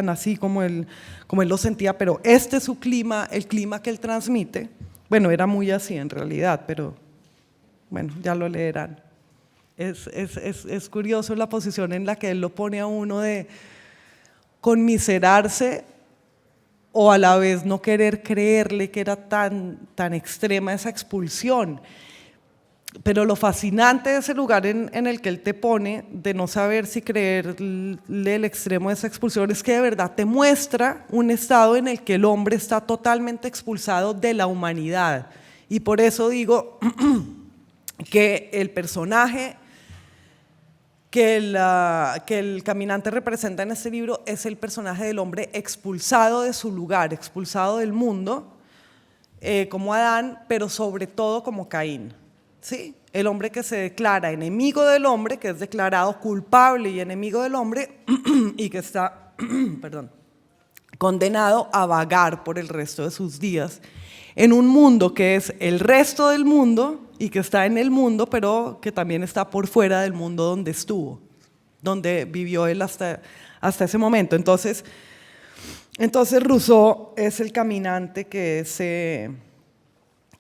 así como él lo sentía, pero este es su clima, el clima que él transmite. Bueno, era muy así en realidad, pero bueno, ya lo leerán. Es curioso la posición en la que él lo pone a uno de conmiserarse o a la vez no querer creerle que era tan extrema esa expulsión. Pero lo fascinante de ese lugar en el que él te pone, de no saber si creerle el extremo de esa expulsión, es que de verdad te muestra un estado en el que el hombre está totalmente expulsado de la humanidad. Y por eso digo que el personaje que el caminante representa en este libro es el personaje del hombre expulsado de su lugar, expulsado del mundo, como Adán, pero sobre todo como Caín. ¿Sí? El hombre que se declara enemigo del hombre, que es declarado culpable y enemigo del hombre y que está condenado a vagar por el resto de sus días en un mundo que es el resto del mundo y que está en el mundo, pero que también está por fuera del mundo donde estuvo, donde vivió él hasta ese momento. Entonces Rousseau es el caminante que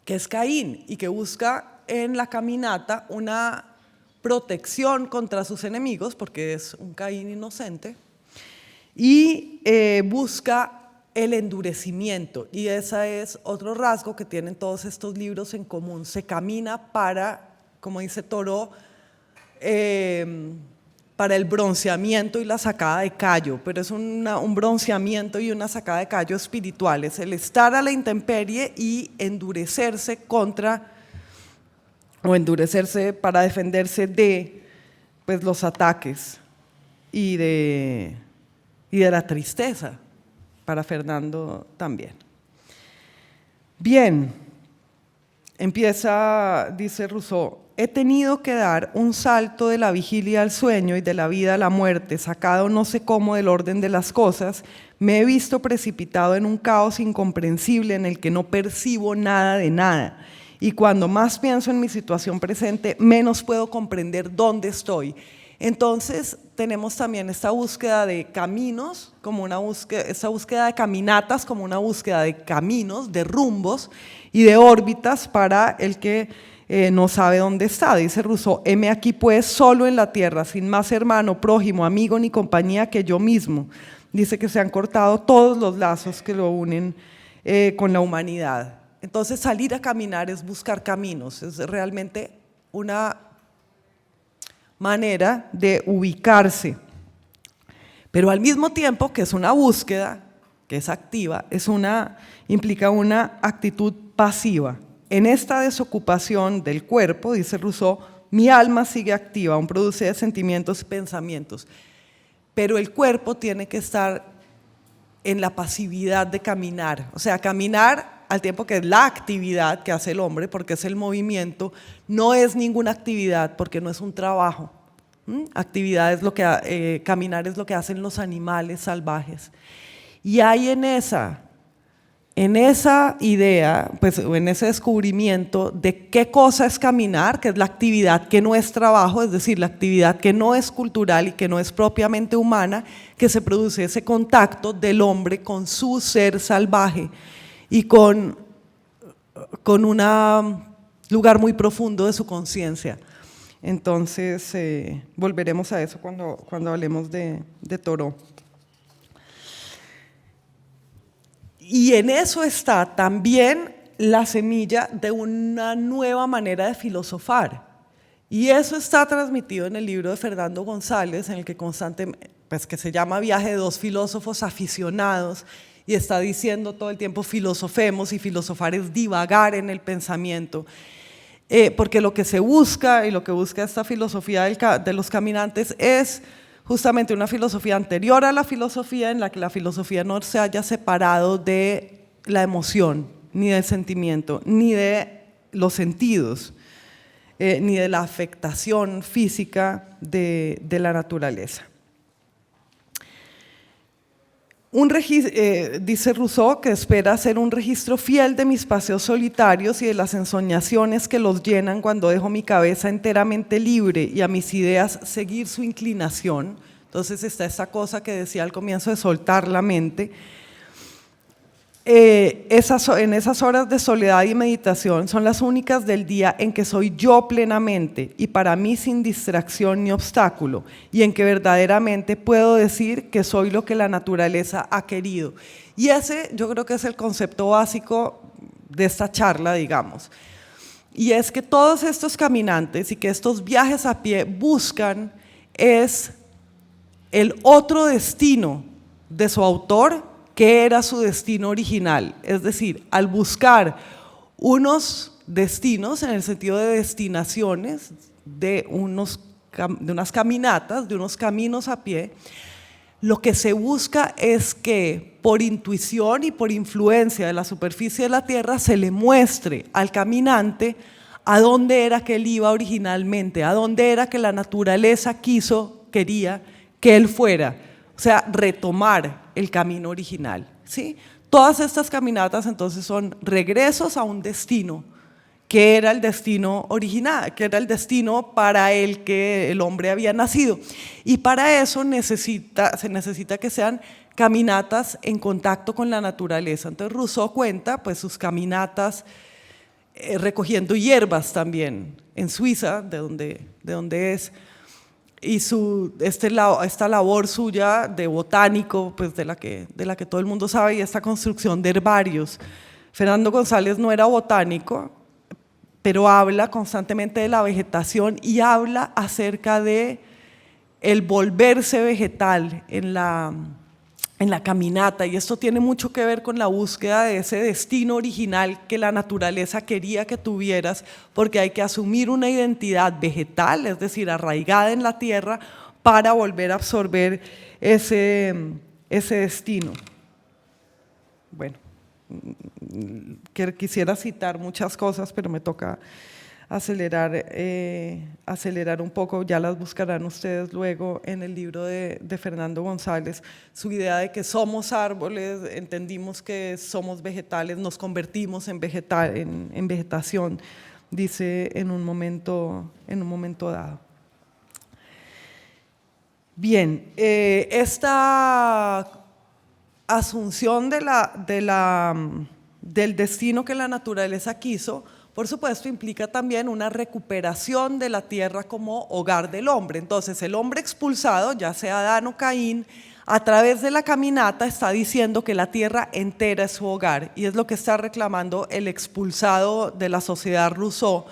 es Caín y que busca en la caminata una protección contra sus enemigos, porque es un Caín inocente, y busca el endurecimiento, y ese es otro rasgo que tienen todos estos libros en común. Se camina para, como dice Thoreau, para el bronceamiento y la sacada de callo, pero es un bronceamiento y una sacada de callo espirituales, el estar a la intemperie y endurecerse endurecerse para defenderse de pues, los ataques y de la tristeza, para Fernando también. Bien, dice Rousseau, he tenido que dar un salto de la vigilia al sueño y de la vida a la muerte, sacado no sé cómo del orden de las cosas, me he visto precipitado en un caos incomprensible en el que no percibo nada de nada. Y cuando más pienso en mi situación presente, menos puedo comprender dónde estoy. Entonces, tenemos también esta búsqueda de caminos, esta búsqueda de caminatas como una búsqueda de caminos, de rumbos y de órbitas para el que no sabe dónde está. Dice Rousseau, heme aquí pues solo en la tierra, sin más hermano, prójimo, amigo ni compañía que yo mismo. Dice que se han cortado todos los lazos que lo unen con la humanidad. Entonces salir a caminar es buscar caminos, es realmente una manera de ubicarse. Pero al mismo tiempo que es una búsqueda, que es activa, implica una actitud pasiva. En esta desocupación del cuerpo, dice Rousseau, mi alma sigue activa, aún produce sentimientos y pensamientos. Pero el cuerpo tiene que estar en la pasividad de caminar, o sea, caminar al tiempo que es la actividad que hace el hombre, porque es el movimiento, no es ninguna actividad porque no es un trabajo. Actividad es caminar es lo que hacen los animales salvajes. Y hay en esa idea, pues en ese descubrimiento de qué cosa es caminar, que es la actividad que no es trabajo, es decir, la actividad que no es cultural y que no es propiamente humana, que se produce ese contacto del hombre con su ser salvaje y con un lugar muy profundo de su conciencia. Entonces, volveremos a eso cuando hablemos de Thoreau. Y en eso está también la semilla de una nueva manera de filosofar. Y eso está transmitido en el libro de Fernando González, en el que que se llama Viaje de dos filósofos aficionados, y está diciendo todo el tiempo filosofemos, y filosofar es divagar en el pensamiento. Porque lo que se busca y lo que busca esta filosofía de los caminantes es justamente una filosofía anterior a la filosofía, en la que la filosofía no se haya separado de la emoción, ni del sentimiento, ni de los sentidos, ni de la afectación física de la naturaleza. Dice Rousseau que espera hacer un registro fiel de mis paseos solitarios y de las ensoñaciones que los llenan cuando dejo mi cabeza enteramente libre y a mis ideas seguir su inclinación. Entonces está esta cosa que decía al comienzo de soltar la mente. En esas horas de soledad y meditación son las únicas del día en que soy yo plenamente y para mí sin distracción ni obstáculo, y en que verdaderamente puedo decir que soy lo que la naturaleza ha querido. Y ese yo creo que es el concepto básico de esta charla, digamos. Y es que todos estos caminantes y que estos viajes a pie buscan es el otro destino de su autor, que era su destino original. Es decir, al buscar unos destinos, en el sentido de destinaciones, de unas caminatas, de unos caminos a pie, lo que se busca es que por intuición y por influencia de la superficie de la tierra se le muestre al caminante a dónde era que él iba originalmente, a dónde era que la naturaleza quería que él fuera. O sea, retomar el camino original, ¿sí? Todas estas caminatas entonces son regresos a un destino que era el destino original, que era el destino para el que el hombre había nacido. Y para eso se necesita que sean caminatas en contacto con la naturaleza. Entonces Rousseau cuenta pues, sus caminatas recogiendo hierbas también en Suiza, de donde es, y esta labor suya de botánico, pues de la que todo el mundo sabe, y esta construcción de herbarios. Fernando González no era botánico, pero habla constantemente de la vegetación y habla acerca de el volverse vegetal en la caminata, y esto tiene mucho que ver con la búsqueda de ese destino original que la naturaleza quería que tuvieras, porque hay que asumir una identidad vegetal, es decir, arraigada en la tierra, para volver a absorber ese destino. Bueno, quisiera citar muchas cosas, pero me toca acelerar un poco, ya las buscarán ustedes luego en el libro de Fernando González, su idea de que somos árboles, entendimos que somos vegetales, nos convertimos en vegetación, dice en un momento dado. Bien, esta asunción del destino que la naturaleza quiso, por supuesto, implica también una recuperación de la tierra como hogar del hombre. Entonces, el hombre expulsado, ya sea Adán o Caín, a través de la caminata está diciendo que la tierra entera es su hogar, y es lo que está reclamando el expulsado de la sociedad Rousseau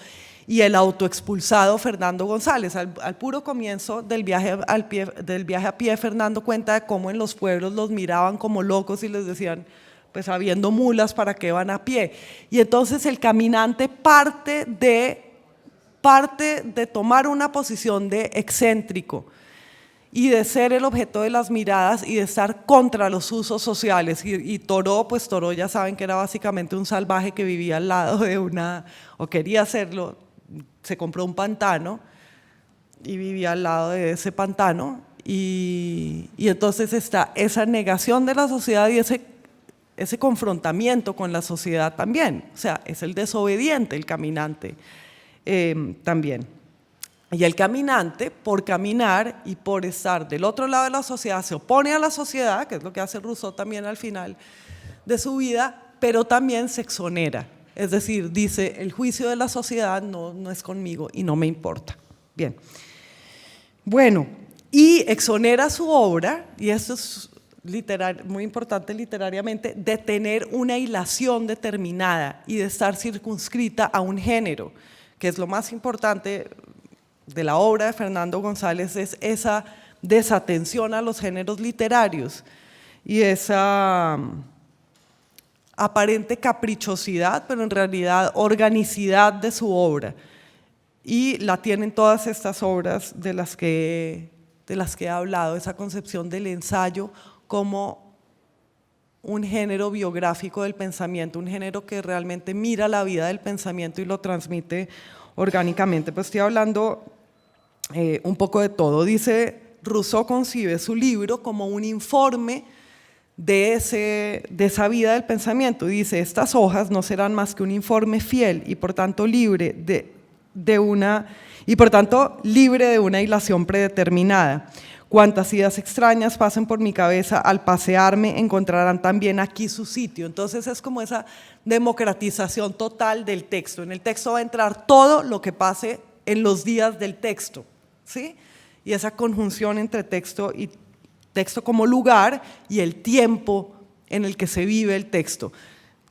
y el autoexpulsado Fernando González. Al puro comienzo del viaje a pie, Fernando cuenta de cómo en los pueblos los miraban como locos y les decían, pues habiendo mulas, ¿para qué van a pie? Y entonces el caminante parte de tomar una posición de excéntrico y de ser el objeto de las miradas y de estar contra los usos sociales. Y Thoreau, pues Thoreau ya saben que era básicamente un salvaje que vivía al lado de o quería hacerlo, se compró un pantano y vivía al lado de ese pantano, y entonces está esa negación de la sociedad y ese confrontamiento con la sociedad también, o sea, es el desobediente, el caminante también. Y el caminante, por caminar y por estar del otro lado de la sociedad, se opone a la sociedad, que es lo que hace Rousseau también al final de su vida, pero también se exonera, es decir, dice, el juicio de la sociedad no es conmigo y no me importa. Bien, bueno, y exonera su obra, y esto es muy importante literariamente, de tener una hilación determinada y de estar circunscrita a un género, que es lo más importante de la obra de Fernando González, es esa desatención a los géneros literarios y esa aparente caprichosidad, pero en realidad organicidad de su obra, y la tienen todas estas obras de las que he hablado, esa concepción del ensayo como un género biográfico del pensamiento, un género que realmente mira la vida del pensamiento y lo transmite orgánicamente. Pues estoy hablando un poco de todo. Dice, Rousseau concibe su libro como un informe de esa vida del pensamiento. Dice, estas hojas no serán más que un informe fiel y por tanto libre de una hilación predeterminada. Cuantas ideas extrañas pasen por mi cabeza al pasearme, encontrarán también aquí su sitio. Entonces es como esa democratización total del texto. En el texto va a entrar todo lo que pase en los días del texto, ¿sí? Y esa conjunción entre texto como lugar y el tiempo en el que se vive el texto,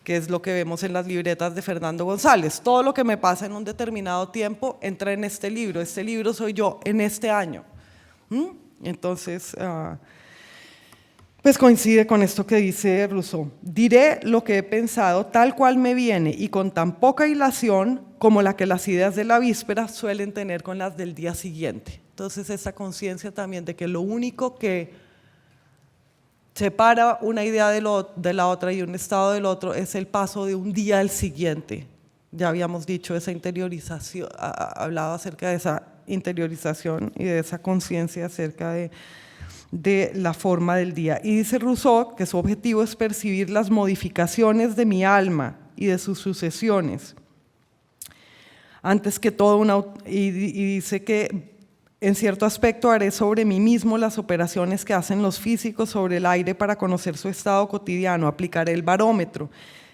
que es lo que vemos en las libretas de Fernando González. Todo lo que me pasa en un determinado tiempo entra en este libro soy yo en este año. Entonces, pues coincide con esto que dice Rousseau. Diré lo que he pensado tal cual me viene y con tan poca hilación como la que las ideas de la víspera suelen tener con las del día siguiente. Entonces, esa conciencia también de que lo único que separa una idea de la otra y un estado del otro es el paso de un día al siguiente. Ya habíamos dicho esa interiorización, hablado acerca de esa interiorización y de esa conciencia acerca de la forma del día. Y dice Rousseau que su objetivo es percibir las modificaciones de mi alma y de sus sucesiones. Antes que todo, y dice que en cierto aspecto haré sobre mí mismo las operaciones que hacen los físicos sobre el aire para conocer su estado cotidiano, aplicaré el barómetro.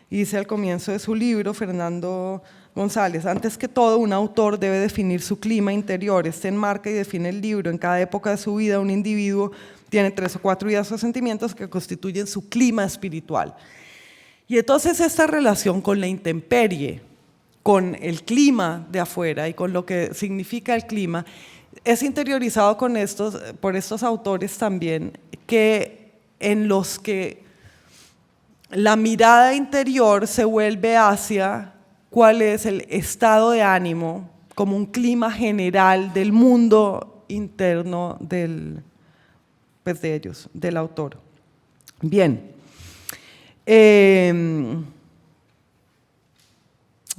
Y dice al comienzo de su libro, Fernando González, antes que todo, un autor debe definir su clima interior, este enmarca y define el libro. En cada época de su vida, un individuo tiene 3 o 4 ideas o sentimientos que constituyen su clima espiritual. Y entonces esta relación con la intemperie, con el clima de afuera y con lo que significa el clima, es interiorizado por estos autores también, en los que la mirada interior se vuelve hacia cuál es el estado de ánimo, como un clima general del mundo interno de ellos, del autor. Bien.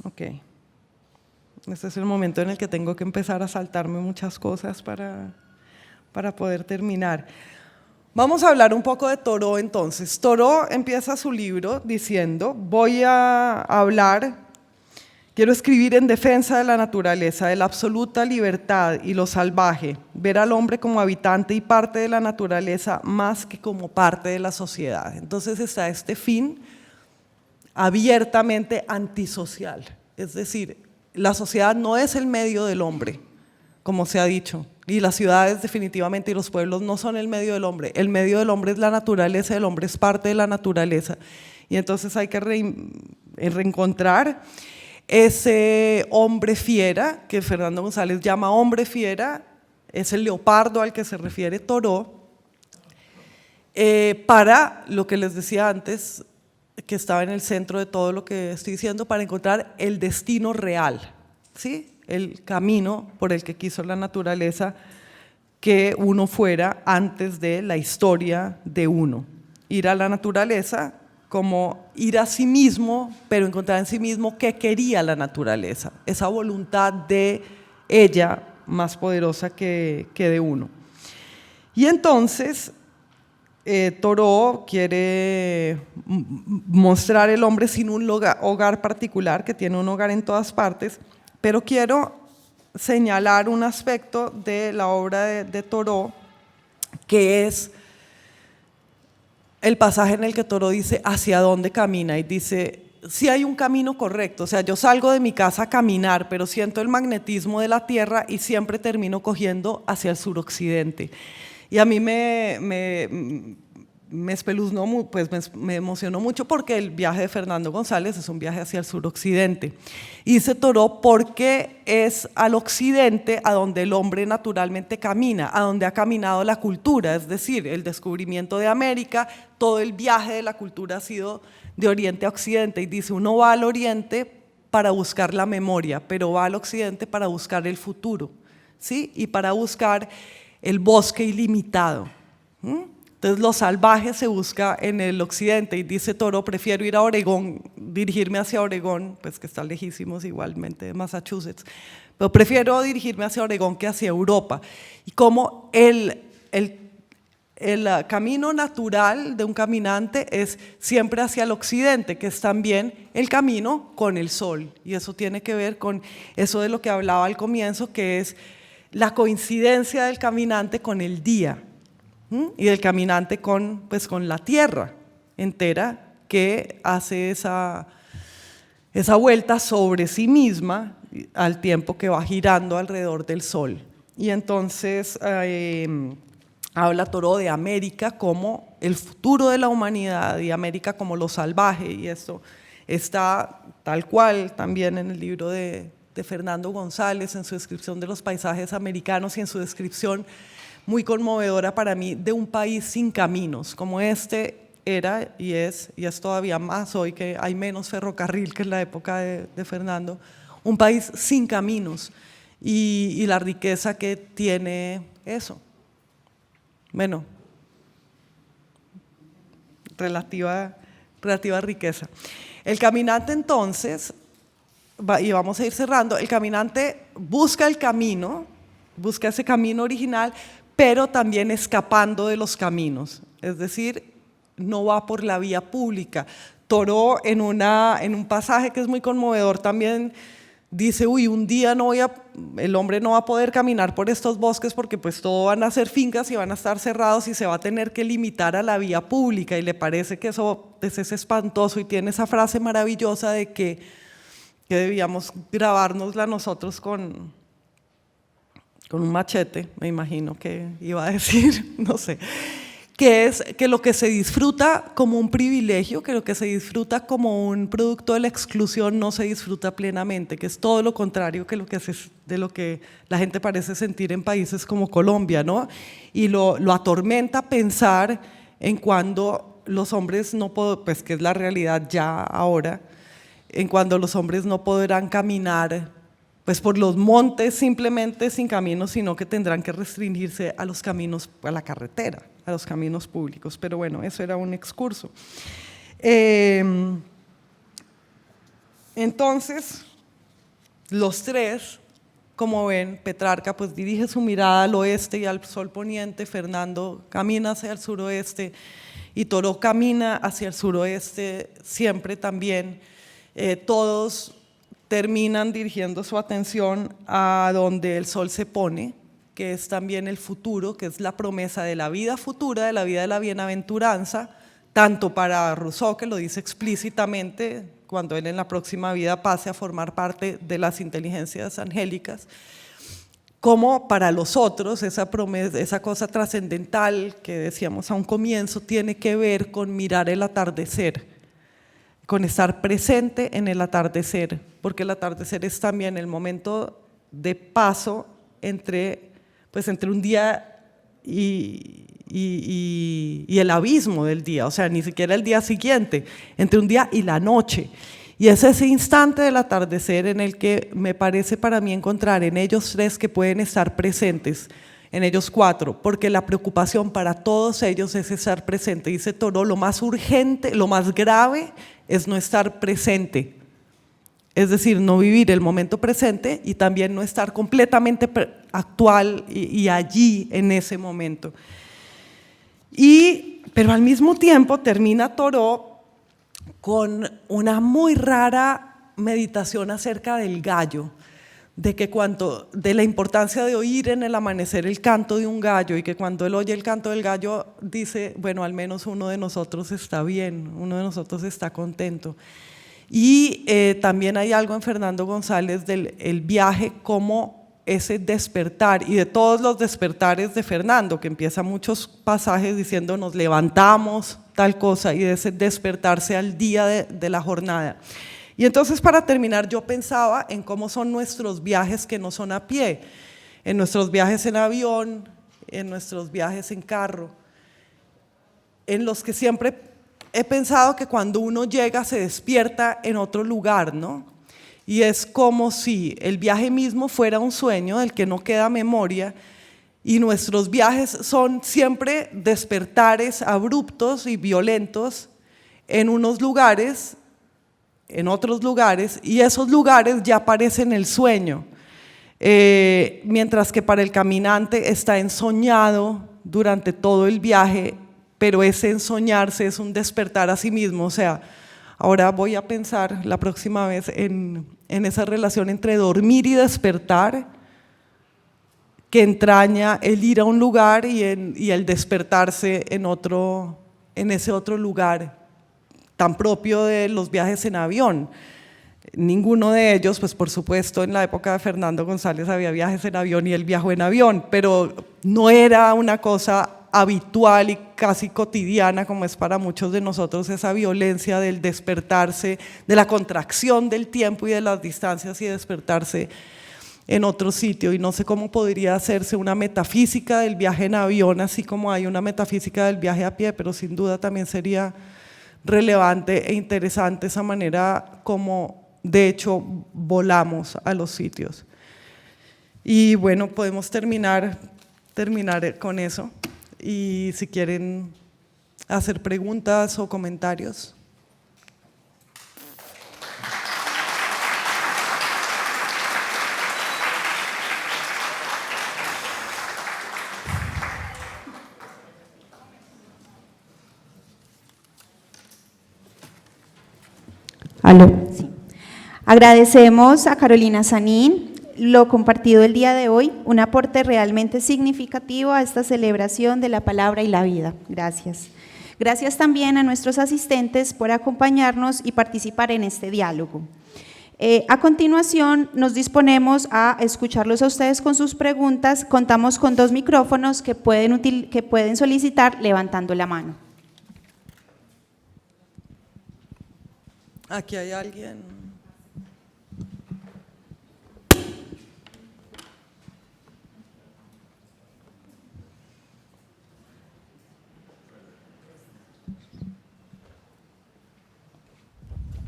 Ok. Este es el momento en el que tengo que empezar a saltarme muchas cosas para poder terminar. Vamos a hablar un poco de Thoreau entonces. Thoreau empieza su libro diciendo: quiero escribir en defensa de la naturaleza, de la absoluta libertad y lo salvaje, ver al hombre como habitante y parte de la naturaleza más que como parte de la sociedad. Entonces está este fin abiertamente antisocial, es decir, la sociedad no es el medio del hombre, como se ha dicho, y las ciudades definitivamente y los pueblos no son el medio del hombre es la naturaleza, el hombre es parte de la naturaleza, y entonces hay que reencontrar ese hombre fiera, que Fernando González llama hombre fiera, es el leopardo al que se refiere Thoreau, para lo que les decía antes, que estaba en el centro de todo lo que estoy diciendo, para encontrar el destino real, ¿sí? El camino por el que quiso la naturaleza que uno fuera antes de la historia de uno. Ir a la naturaleza como ir a sí mismo, pero encontrar en sí mismo qué quería la naturaleza, esa voluntad de ella más poderosa que de uno. Y entonces Thoreau quiere mostrar el hombre sin un hogar particular, que tiene un hogar en todas partes, pero quiero señalar un aspecto de la obra de Thoreau, que es el pasaje en el que Thoreau dice hacia dónde camina, y dice: sí hay un camino correcto, o sea, yo salgo de mi casa a caminar, pero siento el magnetismo de la tierra y siempre termino cogiendo hacia el suroccidente. Y a mí me espeluznó, pues me emocionó mucho, porque el viaje de Fernando González es un viaje hacia el suroccidente. Y dice Thoreau, porque es al occidente a donde el hombre naturalmente camina, a donde ha caminado la cultura, es decir, el descubrimiento de América, todo el viaje de la cultura ha sido de oriente a occidente. Y dice, uno va al oriente para buscar la memoria, pero va al occidente para buscar el futuro, ¿sí? Y para buscar el bosque ilimitado. Entonces lo salvaje se busca en el occidente, y dice Thoreau: prefiero ir a Oregón, dirigirme hacia Oregón, pues que está lejísimos igualmente de Massachusetts, pero prefiero dirigirme hacia Oregón que hacia Europa. Y como el camino natural de un caminante es siempre hacia el occidente, que es también el camino con el sol, y eso tiene que ver con eso de lo que hablaba al comienzo, que es la coincidencia del caminante con el día, y del caminante con la tierra entera, que hace esa vuelta sobre sí misma al tiempo que va girando alrededor del sol. Y entonces habla Thoreau de América como el futuro de la humanidad y América como lo salvaje, y esto está tal cual también en el libro de Fernando González, en su descripción de los paisajes americanos y en su descripción muy conmovedora para mí de un país sin caminos, como este era y es todavía más hoy, que hay menos ferrocarril que en la época de Fernando, un país sin caminos, y la riqueza que tiene eso. Bueno, relativa riqueza. El caminante entonces, y vamos a ir cerrando, el caminante busca el camino, busca ese camino original, pero también escapando de los caminos, es decir, no va por la vía pública. Thoreau en un pasaje que es muy conmovedor también dice: un día el hombre no va a poder caminar por estos bosques, porque pues todo van a ser fincas y van a estar cerrados y se va a tener que limitar a la vía pública, y le parece que eso es espantoso, y tiene esa frase maravillosa de que debíamos grabárnosla nosotros con un machete, me imagino que iba a decir, no sé, que es que lo que se disfruta como un privilegio, que lo que se disfruta como un producto de la exclusión no se disfruta plenamente, que es todo lo contrario que de lo que la gente parece sentir en países como Colombia, ¿no? Y lo atormenta pensar en cuando los hombres no pueden, pues que es la realidad ya ahora, en cuando los hombres no podrán caminar pues por los montes simplemente sin caminos, sino que tendrán que restringirse a los caminos, a la carretera, a los caminos públicos. Pero bueno, eso era un excurso. Entonces, los tres, como ven, Petrarca pues dirige su mirada al oeste y al sol poniente, Fernando camina hacia el suroeste y Toro camina hacia el suroeste siempre también. Todos terminan dirigiendo su atención a donde el sol se pone, que es también el futuro, que es la promesa de la vida futura, de la vida de la bienaventuranza, tanto para Rousseau, que lo dice explícitamente, cuando él en la próxima vida pase a formar parte de las inteligencias angélicas, como para los otros, esa promesa, esa cosa trascendental que decíamos a un comienzo, tiene que ver con mirar el atardecer, con estar presente en el atardecer, porque el atardecer es también el momento de paso entre un día y el abismo del día, o sea, ni siquiera el día siguiente, entre un día y la noche. Y es ese instante del atardecer en el que me parece para mí encontrar en ellos tres que pueden estar presentes, en ellos cuatro, porque la preocupación para todos ellos es estar presente. Dice Thoreau, lo más urgente, lo más grave es no estar presente, es decir, no vivir el momento presente y también no estar completamente actual y allí en ese momento. Pero al mismo tiempo termina Thoreau con una muy rara meditación acerca del gallo, de la importancia de oír en el amanecer el canto de un gallo, y que cuando él oye el canto del gallo dice, bueno, al menos uno de nosotros está bien, uno de nosotros está contento. Y también hay algo en Fernando González del el viaje como ese despertar, y de todos los despertares de Fernando, que empieza muchos pasajes diciendo nos levantamos, tal cosa, y de ese despertarse al día de la jornada. Y entonces, para terminar, yo pensaba en cómo son nuestros viajes que no son a pie, en nuestros viajes en avión, en nuestros viajes en carro, en los que siempre he pensado que cuando uno llega se despierta en otro lugar, ¿no? Y es como si el viaje mismo fuera un sueño del que no queda memoria, y nuestros viajes son siempre despertares abruptos y violentos en unos lugares, en otros lugares, y esos lugares ya parecen el sueño, mientras que para el caminante está ensoñado durante todo el viaje, pero ese ensoñarse es un despertar a sí mismo. O sea, ahora voy a pensar la próxima vez en esa relación entre dormir y despertar, que entraña el ir a un lugar y el despertarse en ese otro lugar, tan propio de los viajes en avión. Ninguno de ellos, pues por supuesto en la época de Fernando González había viajes en avión y él viajó en avión, pero no era una cosa habitual y casi cotidiana como es para muchos de nosotros esa violencia del despertarse, de la contracción del tiempo y de las distancias y despertarse en otro sitio. Y no sé cómo podría hacerse una metafísica del viaje en avión, así como hay una metafísica del viaje a pie, pero sin duda también sería relevante e interesante esa manera como de hecho volamos a los sitios. Y bueno, podemos terminar con eso, y si quieren hacer preguntas o comentarios. Aló. Sí. Agradecemos a Carolina Sanín lo compartido el día de hoy, un aporte realmente significativo a esta celebración de la palabra y la vida. Gracias. Gracias también a nuestros asistentes por acompañarnos y participar en este diálogo. A continuación, nos disponemos a escucharlos a ustedes con sus preguntas. Contamos con 2 micrófonos que pueden solicitar levantando la mano. Aquí hay alguien.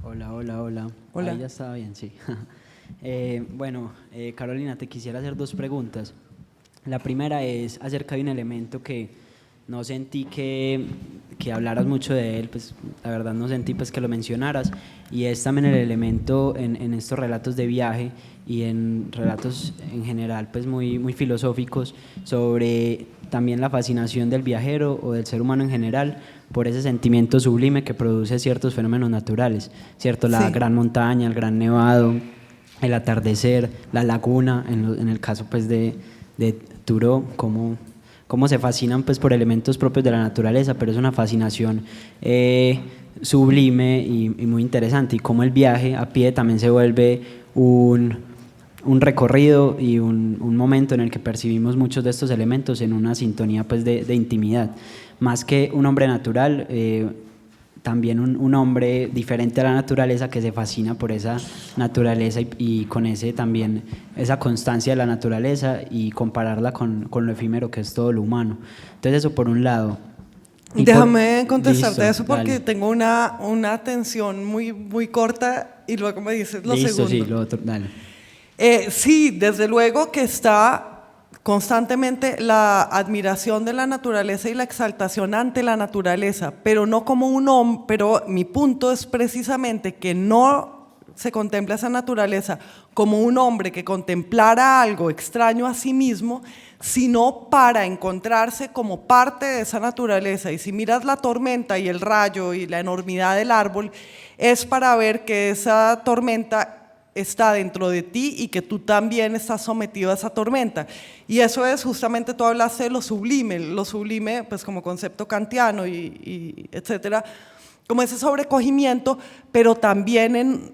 Hola. Hola. Ahí ya estaba bien, sí. Carolina, te quisiera hacer 2 preguntas. La primera es acerca de un elemento que no sentí que hablaras mucho de él, pues la verdad no sentí pues que lo mencionaras, y es también el elemento en estos relatos de viaje y en relatos en general pues muy filosóficos sobre también la fascinación del viajero o del ser humano en general por ese sentimiento sublime que produce ciertos fenómenos naturales, ¿cierto? La Sí. gran montaña, el gran nevado, el atardecer, la laguna, en el caso pues de Turó, cómo se fascinan pues por elementos propios de la naturaleza, pero es una fascinación sublime y muy interesante, y cómo el viaje a pie también se vuelve un recorrido y un momento en el que percibimos muchos de estos elementos en una sintonía pues de intimidad, más que un hombre natural, también un hombre diferente a la naturaleza que se fascina por esa naturaleza y con también esa constancia de la naturaleza y compararla con lo efímero que es todo lo humano. Entonces eso por un lado. Déjame contestarte Listo, eso porque dale. tengo una atención muy corta y luego me dices lo Listo, segundo. sí, lo otro, dale. Sí, desde luego que está constantemente la admiración de la naturaleza y la exaltación ante la naturaleza, pero no como un hombre, pero mi punto es precisamente que no se contempla esa naturaleza como un hombre que contemplara algo extraño a sí mismo, sino para encontrarse como parte de esa naturaleza. Y si miras la tormenta y el rayo y la enormidad del árbol, es para ver que esa tormenta está dentro de ti y que tú también estás sometido a esa tormenta. Y eso es justamente, tú hablaste de lo sublime pues como concepto kantiano y etcétera, como ese sobrecogimiento, pero también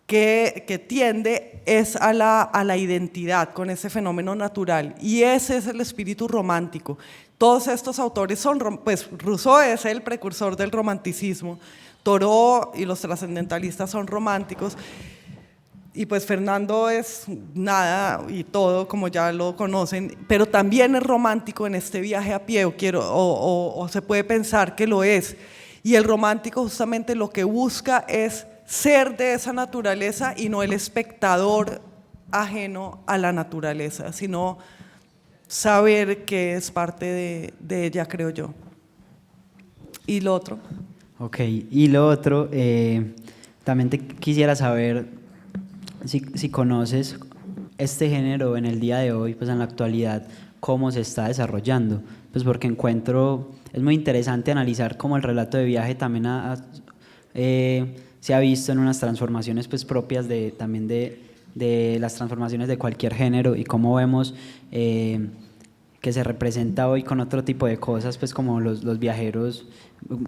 que tiende es a la identidad con ese fenómeno natural, y ese es el espíritu romántico. Todos estos autores pues Rousseau es el precursor del romanticismo, Thoreau y los trascendentalistas son románticos, y pues Fernando es nada y todo, como ya lo conocen, pero también es romántico en este viaje a pie, o se puede pensar que lo es. Y el romántico justamente lo que busca es ser de esa naturaleza y no el espectador ajeno a la naturaleza, sino saber que es parte de ella, creo yo. ¿Y lo otro? Ok, y lo otro, también te quisiera saber si conoces este género en el día de hoy, pues en la actualidad, cómo se está desarrollando, pues porque es muy interesante analizar cómo el relato de viaje también se ha visto en unas transformaciones pues propias también de las transformaciones de cualquier género, y cómo vemos que se representa hoy con otro tipo de cosas, pues como los viajeros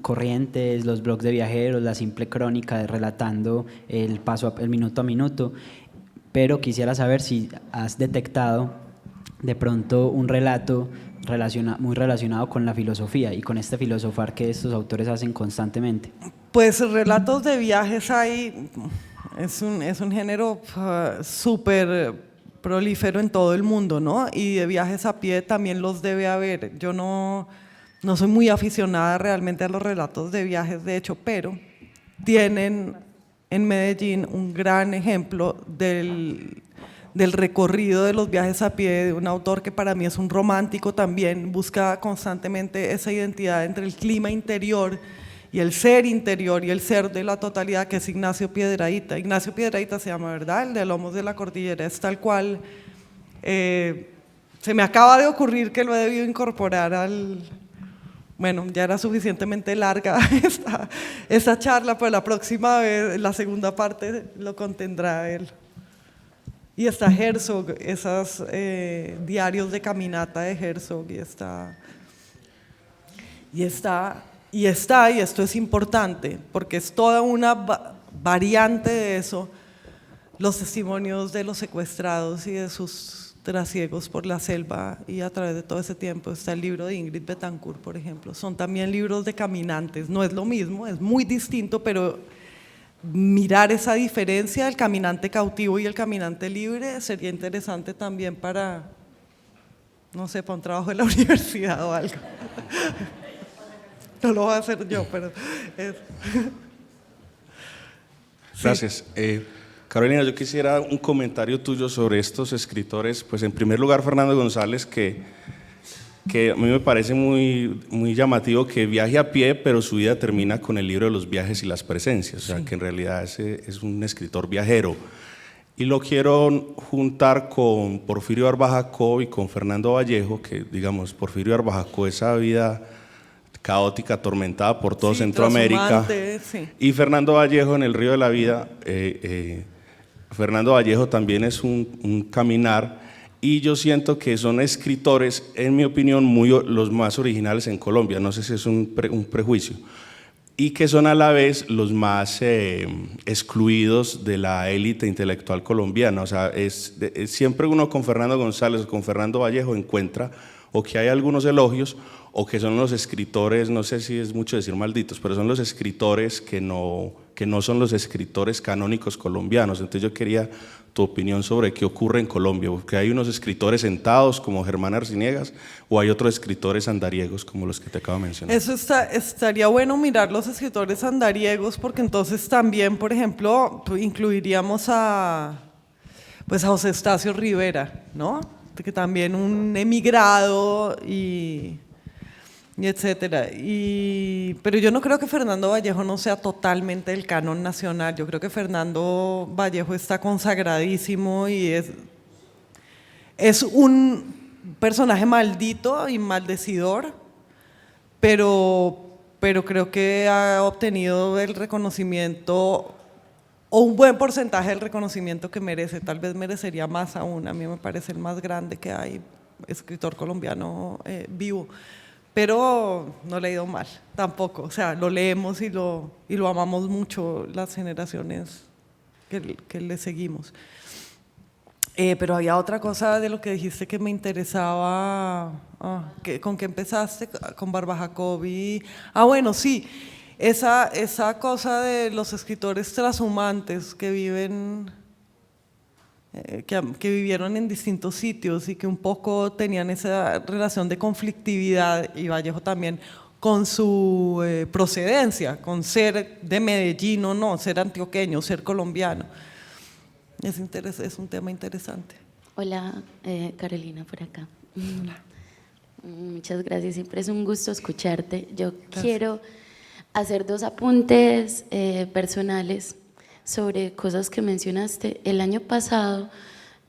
corrientes, los blogs de viajeros, la simple crónica relatando el minuto a minuto. Pero quisiera saber si has detectado de pronto un relato muy relacionado con la filosofía y con este filosofar que estos autores hacen constantemente. Pues relatos de viajes es un género súper prolífero en todo el mundo, ¿no? Y de viajes a pie también los debe haber. Yo no soy muy aficionada realmente a los relatos de viajes, de hecho, pero tienen en Medellín un gran ejemplo del recorrido de los viajes a pie de un autor que para mí es un romántico también, busca constantemente esa identidad entre el clima interior y el ser interior y el ser de la totalidad, que es Ignacio Piedrahíta. Ignacio Piedrahíta se llama, ¿verdad? El de Lomos de la Cordillera, es tal cual. Se me acaba de ocurrir que lo he debido incorporar bueno, ya era suficientemente larga esta charla, pues la próxima vez, la segunda parte, lo contendrá él. Y está Herzog, esos diarios de caminata de Herzog, y esto es importante, porque es toda una variante de eso, los testimonios de los secuestrados y de sus trasiegos por la selva, y a través de todo ese tiempo está el libro de Ingrid Betancourt, por ejemplo. Son también libros de caminantes, no es lo mismo, es muy distinto, pero mirar esa diferencia del caminante cautivo y el caminante libre sería interesante también para, no sé, para un trabajo de la universidad o algo. No lo voy a hacer yo, pero Gracias. Carolina, yo quisiera un comentario tuyo sobre estos escritores. Pues en primer lugar, Fernando González, que a mí me parece muy llamativo que viaje a pie, pero su vida termina con el libro de los viajes y las presencias, o sea, que en realidad es un escritor viajero. Y lo quiero juntar con Porfirio Arbajacó y con Fernando Vallejo, que digamos, Porfirio Arbajacó, esa vida caótica, atormentada por todo Centroamérica, sí. Y Fernando Vallejo en El Río de la Vida. Fernando Vallejo también es un caminar, y yo siento que son escritores, en mi opinión, los más originales en Colombia, no sé si es un prejuicio, y que son a la vez los más excluidos de la élite intelectual colombiana. O sea, siempre uno con Fernando González o con Fernando Vallejo encuentra o que hay algunos elogios, o que son los escritores, no sé si es mucho decir malditos, pero son los escritores que no son los escritores canónicos colombianos. Entonces yo quería tu opinión sobre qué ocurre en Colombia, porque hay unos escritores sentados como Germán Arciniegas, o hay otros escritores andariegos como los que te acabo de mencionar. Eso estaría bueno mirar los escritores andariegos, porque entonces también, por ejemplo, incluiríamos a José Estacio Rivera, ¿no? Que también un emigrado y etcétera. Pero yo no creo que Fernando Vallejo no sea totalmente el canon nacional. Yo creo que Fernando Vallejo está consagradísimo y es un personaje maldito y maldecidor, pero creo que ha obtenido el reconocimiento, o un buen porcentaje del reconocimiento que merece. Tal vez merecería más aún. A mí me parece el más grande que hay, escritor colombiano vivo. Pero no le ha ido mal tampoco, o sea, lo leemos y lo amamos mucho las generaciones que le seguimos. Pero había otra cosa de lo que dijiste que me interesaba, ¿con qué empezaste? Con Barbajacó y… bueno, sí, esa cosa de los escritores trashumantes que viven… que vivieron en distintos sitios y que un poco tenían esa relación de conflictividad, y Vallejo también, con su procedencia, con ser de Medellín o no, ser antioqueño, ser colombiano. Es un tema interesante. Hola, Carolina, por acá. Hola. Muchas gracias, siempre es un gusto escucharte. Yo quiero hacer 2 apuntes personales sobre cosas que mencionaste. El año pasado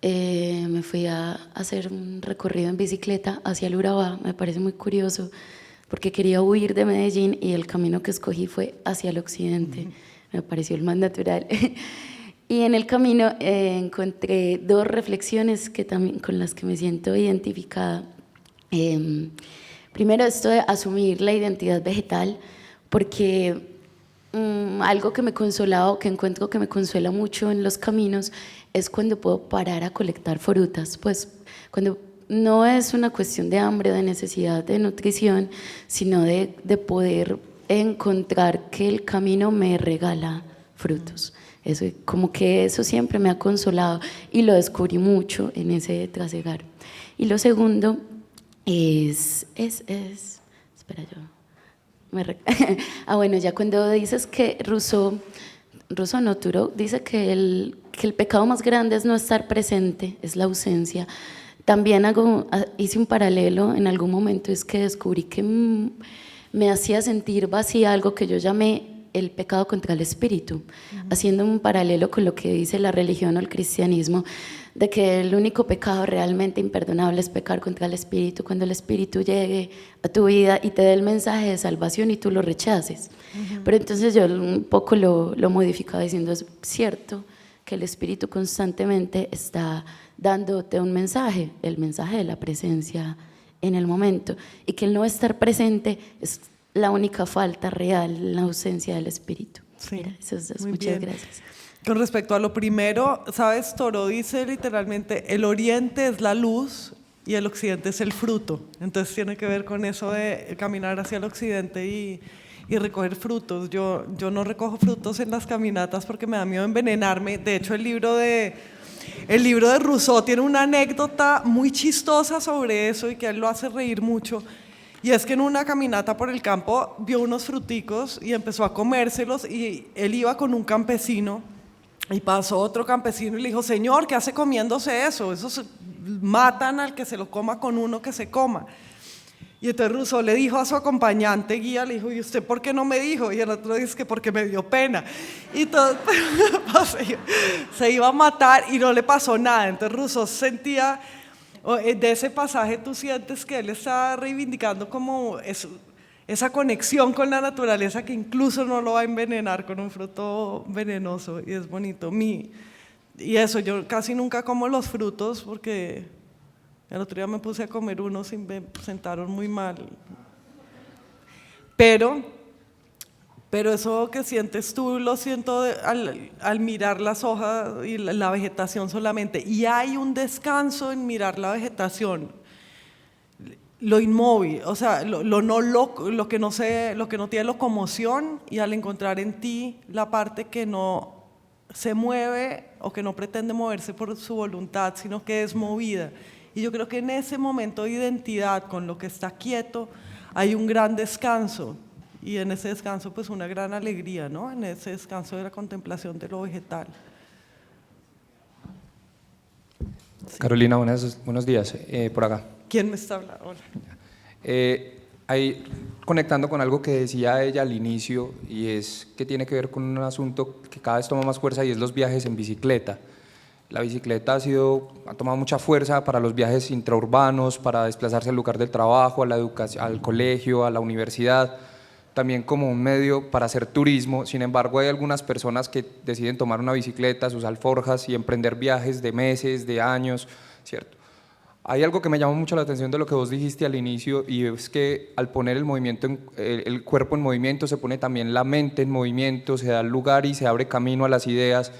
me fui a hacer un recorrido en bicicleta hacia el Urabá. Me parece muy curioso porque quería huir de Medellín y el camino que escogí fue hacia el occidente. Me pareció el más natural. Y en el camino encontré 2 reflexiones que también, con las que me siento identificada. Primero, esto de asumir la identidad vegetal, porque algo que me consolaba, o que encuentro que me consuela mucho en los caminos, es cuando puedo parar a colectar frutas, pues cuando no es una cuestión de hambre o de necesidad de nutrición, sino de poder encontrar que el camino me regala frutos. Eso, como que eso siempre me ha consolado y lo descubrí mucho en ese trasegar. Y lo segundo espera, yo bueno, ya cuando dices que Rousseau no, Thoreau dice que el pecado más grande es no estar presente, es la ausencia. También hice un paralelo en algún momento, es que descubrí que me hacía sentir vacía algo que yo llamé el pecado contra el espíritu, haciendo un paralelo con lo que dice la religión o el cristianismo, de que el único pecado realmente imperdonable es pecar contra el espíritu, cuando el espíritu llegue a tu vida y te dé el mensaje de salvación y tú lo rechaces. Pero entonces yo un poco lo modificaba diciendo, es cierto que el espíritu constantemente está dándote un mensaje, el mensaje de la presencia en el momento, y que el no estar presente es la única falta real, la ausencia del espíritu. Sí, Mira, muchas bien. gracias. Con respecto a lo primero, ¿sabes? Thoreau dice literalmente, el oriente es la luz y el occidente es el fruto. Entonces tiene que ver con eso de caminar hacia el occidente y recoger frutos. Yo no recojo frutos en las caminatas porque me da miedo envenenarme. De hecho, el libro de Rousseau tiene una anécdota muy chistosa sobre eso y que a él lo hace reír mucho. Y es que en una caminata por el campo vio unos fruticos y empezó a comérselos, y él iba con un campesino y pasó otro campesino y le dijo, señor, ¿qué hace comiéndose eso? Esos matan al que se lo coma con uno que se coma. Y entonces Rousseau le dijo a su acompañante guía, le dijo, ¿y usted por qué no me dijo? Y el otro dice que porque me dio pena. Y todo, se iba a matar y no le pasó nada. Entonces Rousseau sentía, de ese pasaje tú sientes que él está reivindicando como esa conexión con la naturaleza que incluso no lo va a envenenar con un fruto venenoso, y es bonito. Y eso, yo casi nunca como los frutos porque el otro día me puse a comer unos y me sentaron muy mal. Pero eso que sientes tú lo siento al mirar las hojas y la vegetación solamente. Y hay un descanso en mirar la vegetación, lo inmóvil, o sea, lo que no tiene locomoción, y al encontrar en ti la parte que no se mueve o que no pretende moverse por su voluntad, sino que es movida. Y yo creo que en ese momento de identidad con lo que está quieto hay un gran descanso, y en ese descanso pues una gran alegría, ¿no? En ese descanso de la contemplación de lo vegetal. Sí. Carolina, buenos días, por acá. ¿Quién me está hablando? Hola. Ahí, conectando con algo que decía ella al inicio, y es que tiene que ver con un asunto que cada vez toma más fuerza, y es los viajes en bicicleta. La bicicleta ha tomado mucha fuerza para los viajes intraurbanos, para desplazarse al lugar del trabajo, a la educación, al colegio, a la universidad, también como un medio para hacer turismo. Sin embargo, hay algunas personas que deciden tomar una bicicleta, sus alforjas, y emprender viajes de meses, de años, ¿cierto? Hay algo que me llamó mucho la atención de lo que vos dijiste al inicio, y es que al poner el cuerpo en movimiento, se pone también la mente en movimiento, se da lugar y se abre camino a las ideas.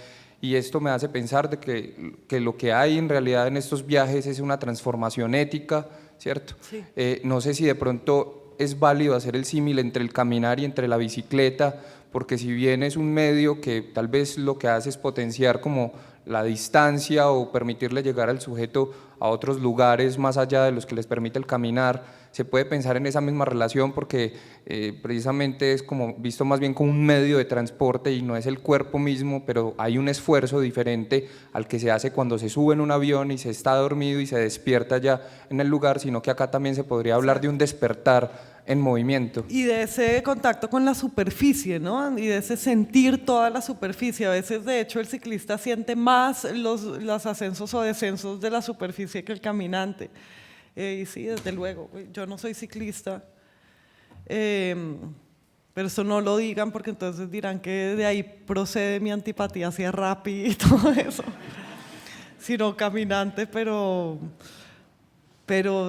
Y esto me hace pensar de que lo que hay en realidad en estos viajes es una transformación ética, ¿cierto? Sí. No sé si de pronto es válido hacer el símil entre el caminar y entre la bicicleta, porque si bien es un medio que tal vez lo que hace es potenciar como la distancia o permitirle llegar al sujeto a otros lugares más allá de los que les permite el caminar, se puede pensar en esa misma relación, porque precisamente es como visto más bien como un medio de transporte y no es el cuerpo mismo, pero hay un esfuerzo diferente al que se hace cuando se sube en un avión y se está dormido y se despierta ya en el lugar, sino que acá también se podría hablar de un despertar en movimiento. Y de ese contacto con la superficie, ¿no? Y de ese sentir toda la superficie. A veces, de hecho, el ciclista siente más los ascensos o descensos de la superficie que el caminante. Y sí, desde luego, yo no soy ciclista, pero eso no lo digan, porque entonces dirán que de ahí procede mi antipatía hacia Rappi y todo eso. Sino caminante, pero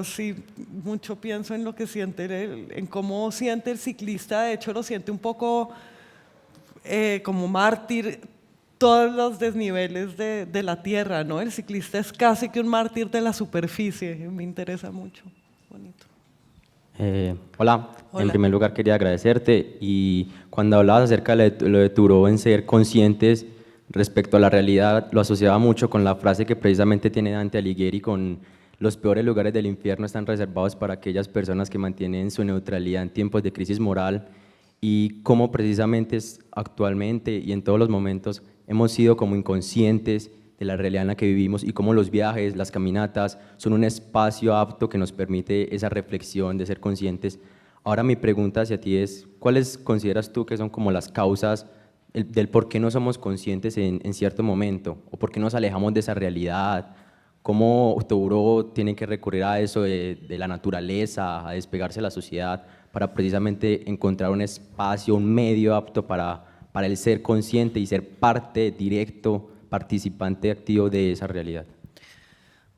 sí, mucho pienso en lo que siente, en cómo siente el ciclista. De hecho, lo siente un poco como mártir todos los desniveles de la tierra, ¿no? El ciclista es casi que un mártir de la superficie, me interesa mucho. Bonito. Hola. Hola. En primer lugar quería agradecerte, y cuando hablabas acerca de lo de Thoreau en ser conscientes respecto a la realidad, lo asociaba mucho con la frase que precisamente tiene Dante Alighieri con los peores lugares del infierno están reservados para aquellas personas que mantienen su neutralidad en tiempos de crisis moral, y cómo precisamente actualmente y en todos los momentos hemos sido como inconscientes de la realidad en la que vivimos, y cómo los viajes, las caminatas son un espacio apto que nos permite esa reflexión de ser conscientes. Ahora mi pregunta hacia ti es, ¿cuáles consideras tú que son como las causas del por qué no somos conscientes en cierto momento, o por qué nos alejamos de esa realidad? ¿Cómo Thoreau tiene que recurrir a eso de la naturaleza, a despegarse de la sociedad, para precisamente encontrar un espacio, un medio apto para el ser consciente y ser parte directo, participante activo de esa realidad?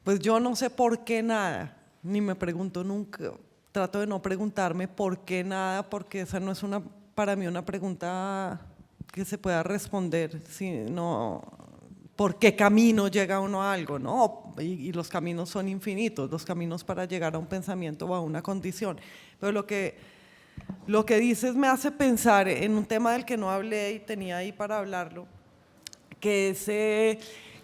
Pues yo no sé por qué nada, ni me pregunto nunca, trato de no preguntarme por qué nada, porque esa no es para mí una pregunta que se pueda responder, sino por qué camino llega uno a algo, ¿no? Y los caminos son infinitos, los caminos para llegar a un pensamiento o a una condición. Pero lo que dices me hace pensar en un tema del que no hablé y tenía ahí para hablarlo, que es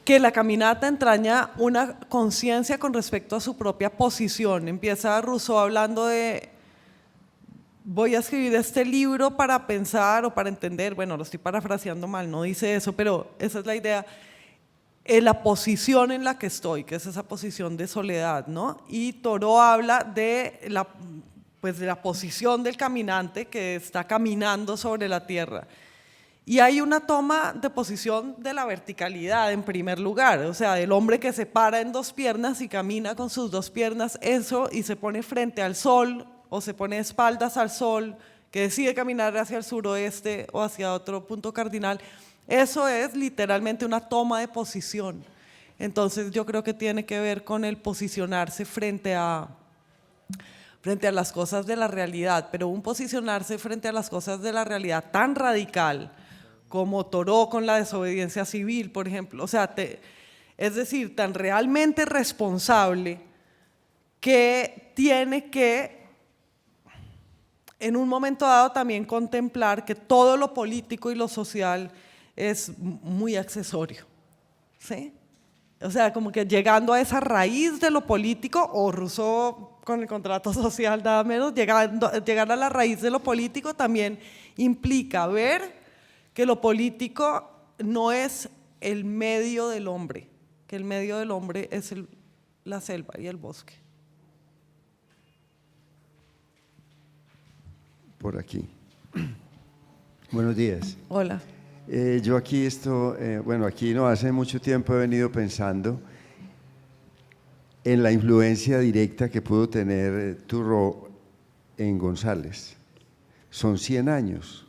que la caminata entraña una conciencia con respecto a su propia posición. Empieza Rousseau hablando de: voy a escribir este libro para pensar o para entender, bueno, lo estoy parafraseando mal, no dice eso, pero esa es la idea, la posición en la que estoy, que es esa posición de soledad, ¿no? Y Thoreau habla de la posición del caminante que está caminando sobre la tierra. Y hay una toma de posición de la verticalidad en primer lugar, o sea, del hombre que se para en dos piernas y camina con sus dos piernas, eso, y se pone frente al sol o se pone espaldas al sol, que decide caminar hacia el suroeste o hacia otro punto cardinal. Eso es literalmente una toma de posición. Entonces yo creo que tiene que ver con el posicionarse frente a las cosas de la realidad, pero un posicionarse frente a las cosas de la realidad tan radical como Thoreau con la desobediencia civil, por ejemplo, o sea, es decir, tan realmente responsable que tiene que en un momento dado también contemplar que todo lo político y lo social es muy accesorio, ¿sí? O sea, como que llegando a esa raíz de lo político, o Rousseau con el contrato social nada menos, llegar a la raíz de lo político también implica ver que lo político no es el medio del hombre, que el medio del hombre es la selva y el bosque. Por aquí. Buenos días. Hola. Yo aquí aquí no hace mucho tiempo he venido pensando en la influencia directa que pudo tener Thoreau en González. Son 100 años,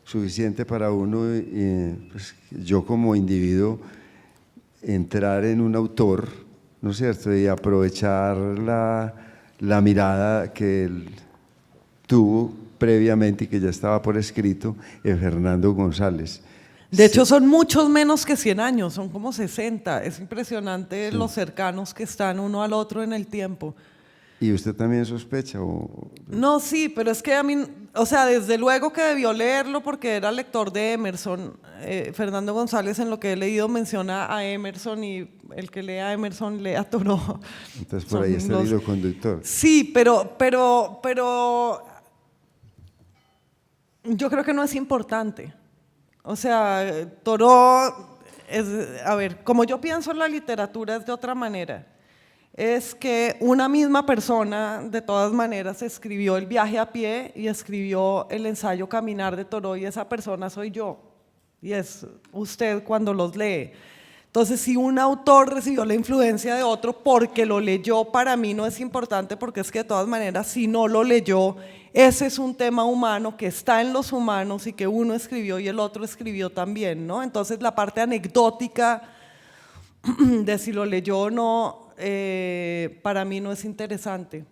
suficiente para uno, pues, yo como individuo, entrar en un autor, ¿no es cierto?, y aprovechar la mirada que él tuvo previamente y que ya estaba por escrito en Fernando González. De hecho, son muchos menos que 100 años, son como 60. Es impresionante Sí. Lo cercanos que están uno al otro en el tiempo. ¿Y usted también sospecha? No, sí, pero es que a mí, o sea, desde luego que debió leerlo porque era lector de Emerson. Fernando González, en lo que he leído, menciona a Emerson, y el que lee a Emerson lee a Thoreau. Entonces por ahí está el hilo conductor. Sí, pero yo creo que no es importante. O sea, Thoreau, a ver, como yo pienso en la literatura es de otra manera. Es que una misma persona, de todas maneras, escribió El viaje a pie y escribió el ensayo Caminar de Thoreau, y esa persona soy yo, y es usted cuando los lee. Entonces, si un autor recibió la influencia de otro porque lo leyó, para mí no es importante, porque es que de todas maneras, si no lo leyó, ese es un tema humano que está en los humanos y que uno escribió y el otro escribió también, ¿no? Entonces, la parte anecdótica de si lo leyó o no, para mí no es interesante.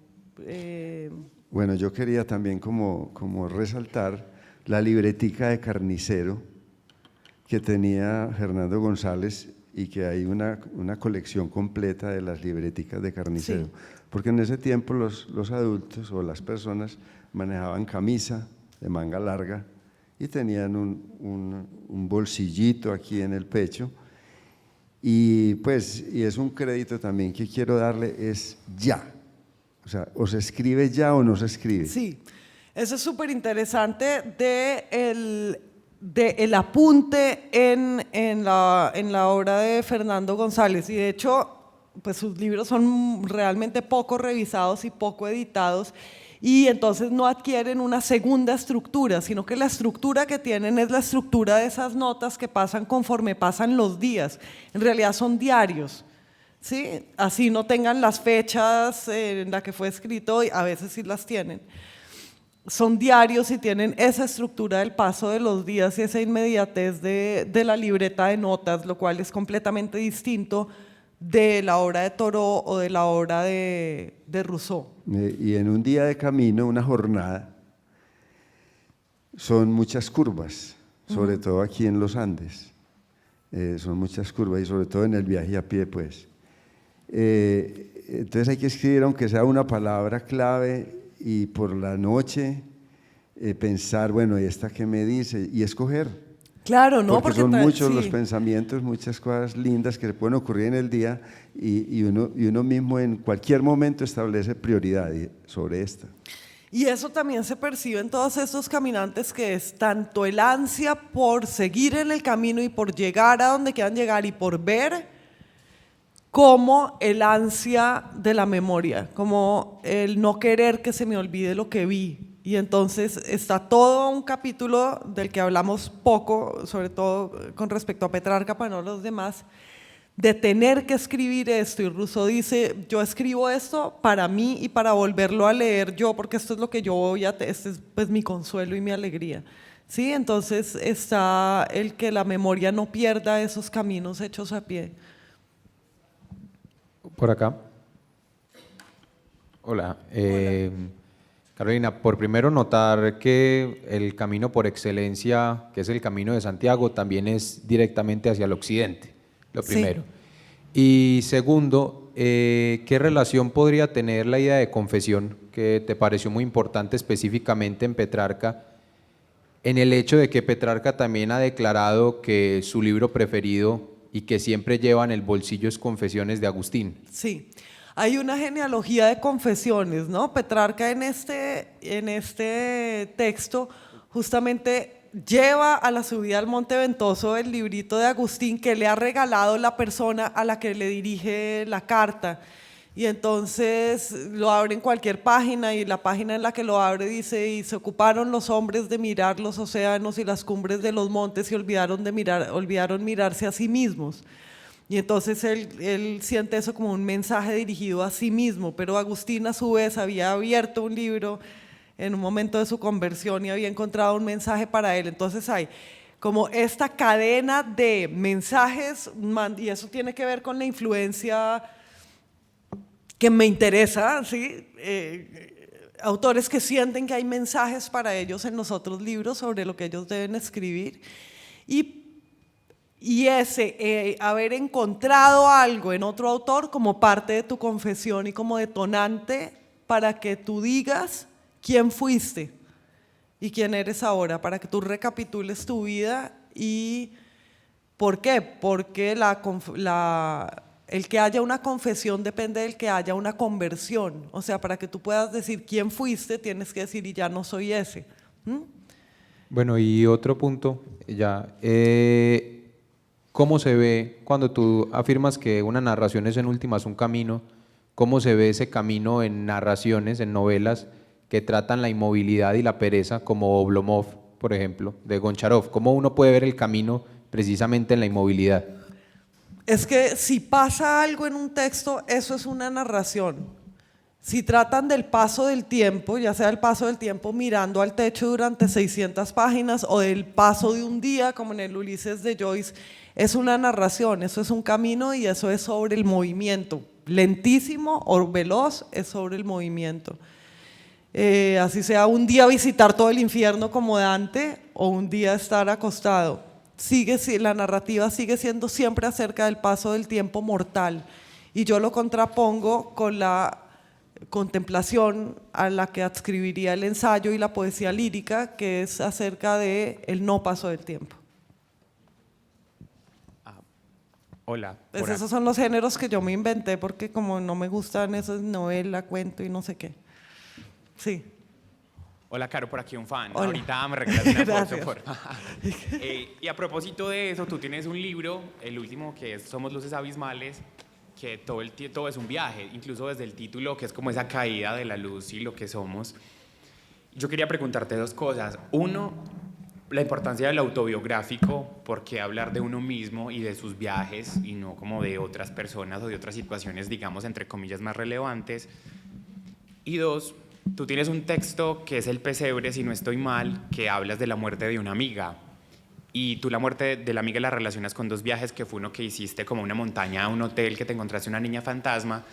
Bueno, yo quería también como resaltar la libretica de carnicero que tenía Fernando González, y que hay una colección completa de las libreticas de carnicero, sí. Porque en ese tiempo los adultos o las personas manejaban camisa de manga larga y tenían un bolsillito aquí en el pecho, y es un crédito también que quiero darle, es ya, o sea, o se escribe ya o no se escribe. Sí, eso es súper interesante el apunte en la obra de Fernando González, y de hecho pues sus libros son realmente poco revisados y poco editados, y entonces no adquieren una segunda estructura, sino que la estructura que tienen es la estructura de esas notas que pasan conforme pasan los días. En realidad son diarios, ¿sí? Así no tengan las fechas en las que fue escrito, y a veces sí las tienen. Son diarios y tienen esa estructura del paso de los días y esa inmediatez de la libreta de notas, lo cual es completamente distinto de la obra de Thoreau o de la obra de Rousseau. Y en un día de camino, una jornada, son muchas curvas, sobre todo aquí en los Andes. Son muchas curvas y sobre todo en el viaje a pie, pues. Entonces hay que escribir aunque sea una palabra clave y por la noche pensar, bueno, ¿y esta qué me dice? Y escoger. Claro, ¿no? Porque son muchos sí. los pensamientos, muchas cosas lindas que le pueden ocurrir en el día y uno mismo en cualquier momento establece prioridad sobre esta. Y eso también se percibe en todos estos caminantes, que es tanto el ansia por seguir en el camino y por llegar a donde quieran llegar y por ver, como el ansia de la memoria, como el no querer que se me olvide lo que vi. Y entonces está todo un capítulo del que hablamos poco, sobre todo con respecto a Petrarca, para no los demás, de tener que escribir esto. Y Rousseau dice, yo escribo esto para mí y para volverlo a leer yo, porque esto es lo que yo voy a, este es pues mi consuelo y mi alegría. ¿Sí? Entonces está el que la memoria no pierda esos caminos hechos a pie. Por acá. Hola. Carolina, por primero notar que el camino por excelencia, que es el Camino de Santiago, también es directamente hacia el occidente, lo primero. Sí. Y segundo, ¿qué relación podría tener la idea de confesión, que te pareció muy importante específicamente en Petrarca, en el hecho de que Petrarca también ha declarado que su libro preferido y que siempre lleva en el bolsillo es Confesiones de Agustín? Sí. Hay una genealogía de confesiones, ¿no? Petrarca en este texto justamente lleva a la subida al Monte Ventoso el librito de Agustín que le ha regalado la persona a la que le dirige la carta. Y entonces lo abre en cualquier página y la página en la que lo abre dice: y se ocuparon los hombres de mirar los océanos y las cumbres de los montes y olvidaron mirarse a sí mismos. Y entonces él siente eso como un mensaje dirigido a sí mismo, pero Agustín a su vez había abierto un libro en un momento de su conversión y había encontrado un mensaje para él. Entonces hay como esta cadena de mensajes, y eso tiene que ver con la influencia que me interesa, ¿sí? Autores que sienten que hay mensajes para ellos en los otros libros sobre lo que ellos deben escribir. Y ese haber encontrado algo en otro autor como parte de tu confesión y como detonante para que tú digas quién fuiste y quién eres ahora, para que tú recapitules tu vida. ¿Y por qué? Porque el que haya una confesión depende del que haya una conversión. O sea, para que tú puedas decir quién fuiste, tienes que decir y ya no soy ese. Bueno, y otro punto, ya, ¿cómo se ve cuando tú afirmas que una narración es en últimas un camino? ¿Cómo se ve ese camino en narraciones, en novelas que tratan la inmovilidad y la pereza, como Oblomov, por ejemplo, de Goncharov? ¿Cómo uno puede ver el camino precisamente en la inmovilidad? Es que si pasa algo en un texto, eso es una narración. Si tratan del paso del tiempo, ya sea el paso del tiempo mirando al techo durante 600 páginas o del paso de un día, como en el Ulises de Joyce, es una narración, eso es un camino y eso es sobre el movimiento. Lentísimo o veloz es sobre el movimiento. Así sea un día visitar todo el infierno como Dante o un día estar acostado. La narrativa sigue siendo siempre acerca del paso del tiempo mortal, y yo lo contrapongo con la contemplación a la que adscribiría el ensayo y la poesía lírica, que es acerca del no paso del tiempo. Hola. Pues esos son los géneros que yo me inventé porque como no me gustan esas novela, cuento y no sé qué. Sí. Hola, Caro, por aquí un fan. Hola. Ahorita me regalas una Gracias. foto. Y a propósito de eso, tú tienes un libro, el último, que es Somos Luces Abismales, que todo es un viaje, incluso desde el título, que es como esa caída de la luz y lo que somos. Yo quería preguntarte dos cosas. Uno, la importancia del autobiográfico, por qué hablar de uno mismo y de sus viajes y no como de otras personas o de otras situaciones, digamos, entre comillas, más relevantes. Y dos, tú tienes un texto que es El Pesebre, si no estoy mal, que hablas de la muerte de una amiga. Y tú la muerte de la amiga la relacionas con dos viajes, que fue uno que hiciste como una montaña a un hotel, que te encontraste una niña fantasma.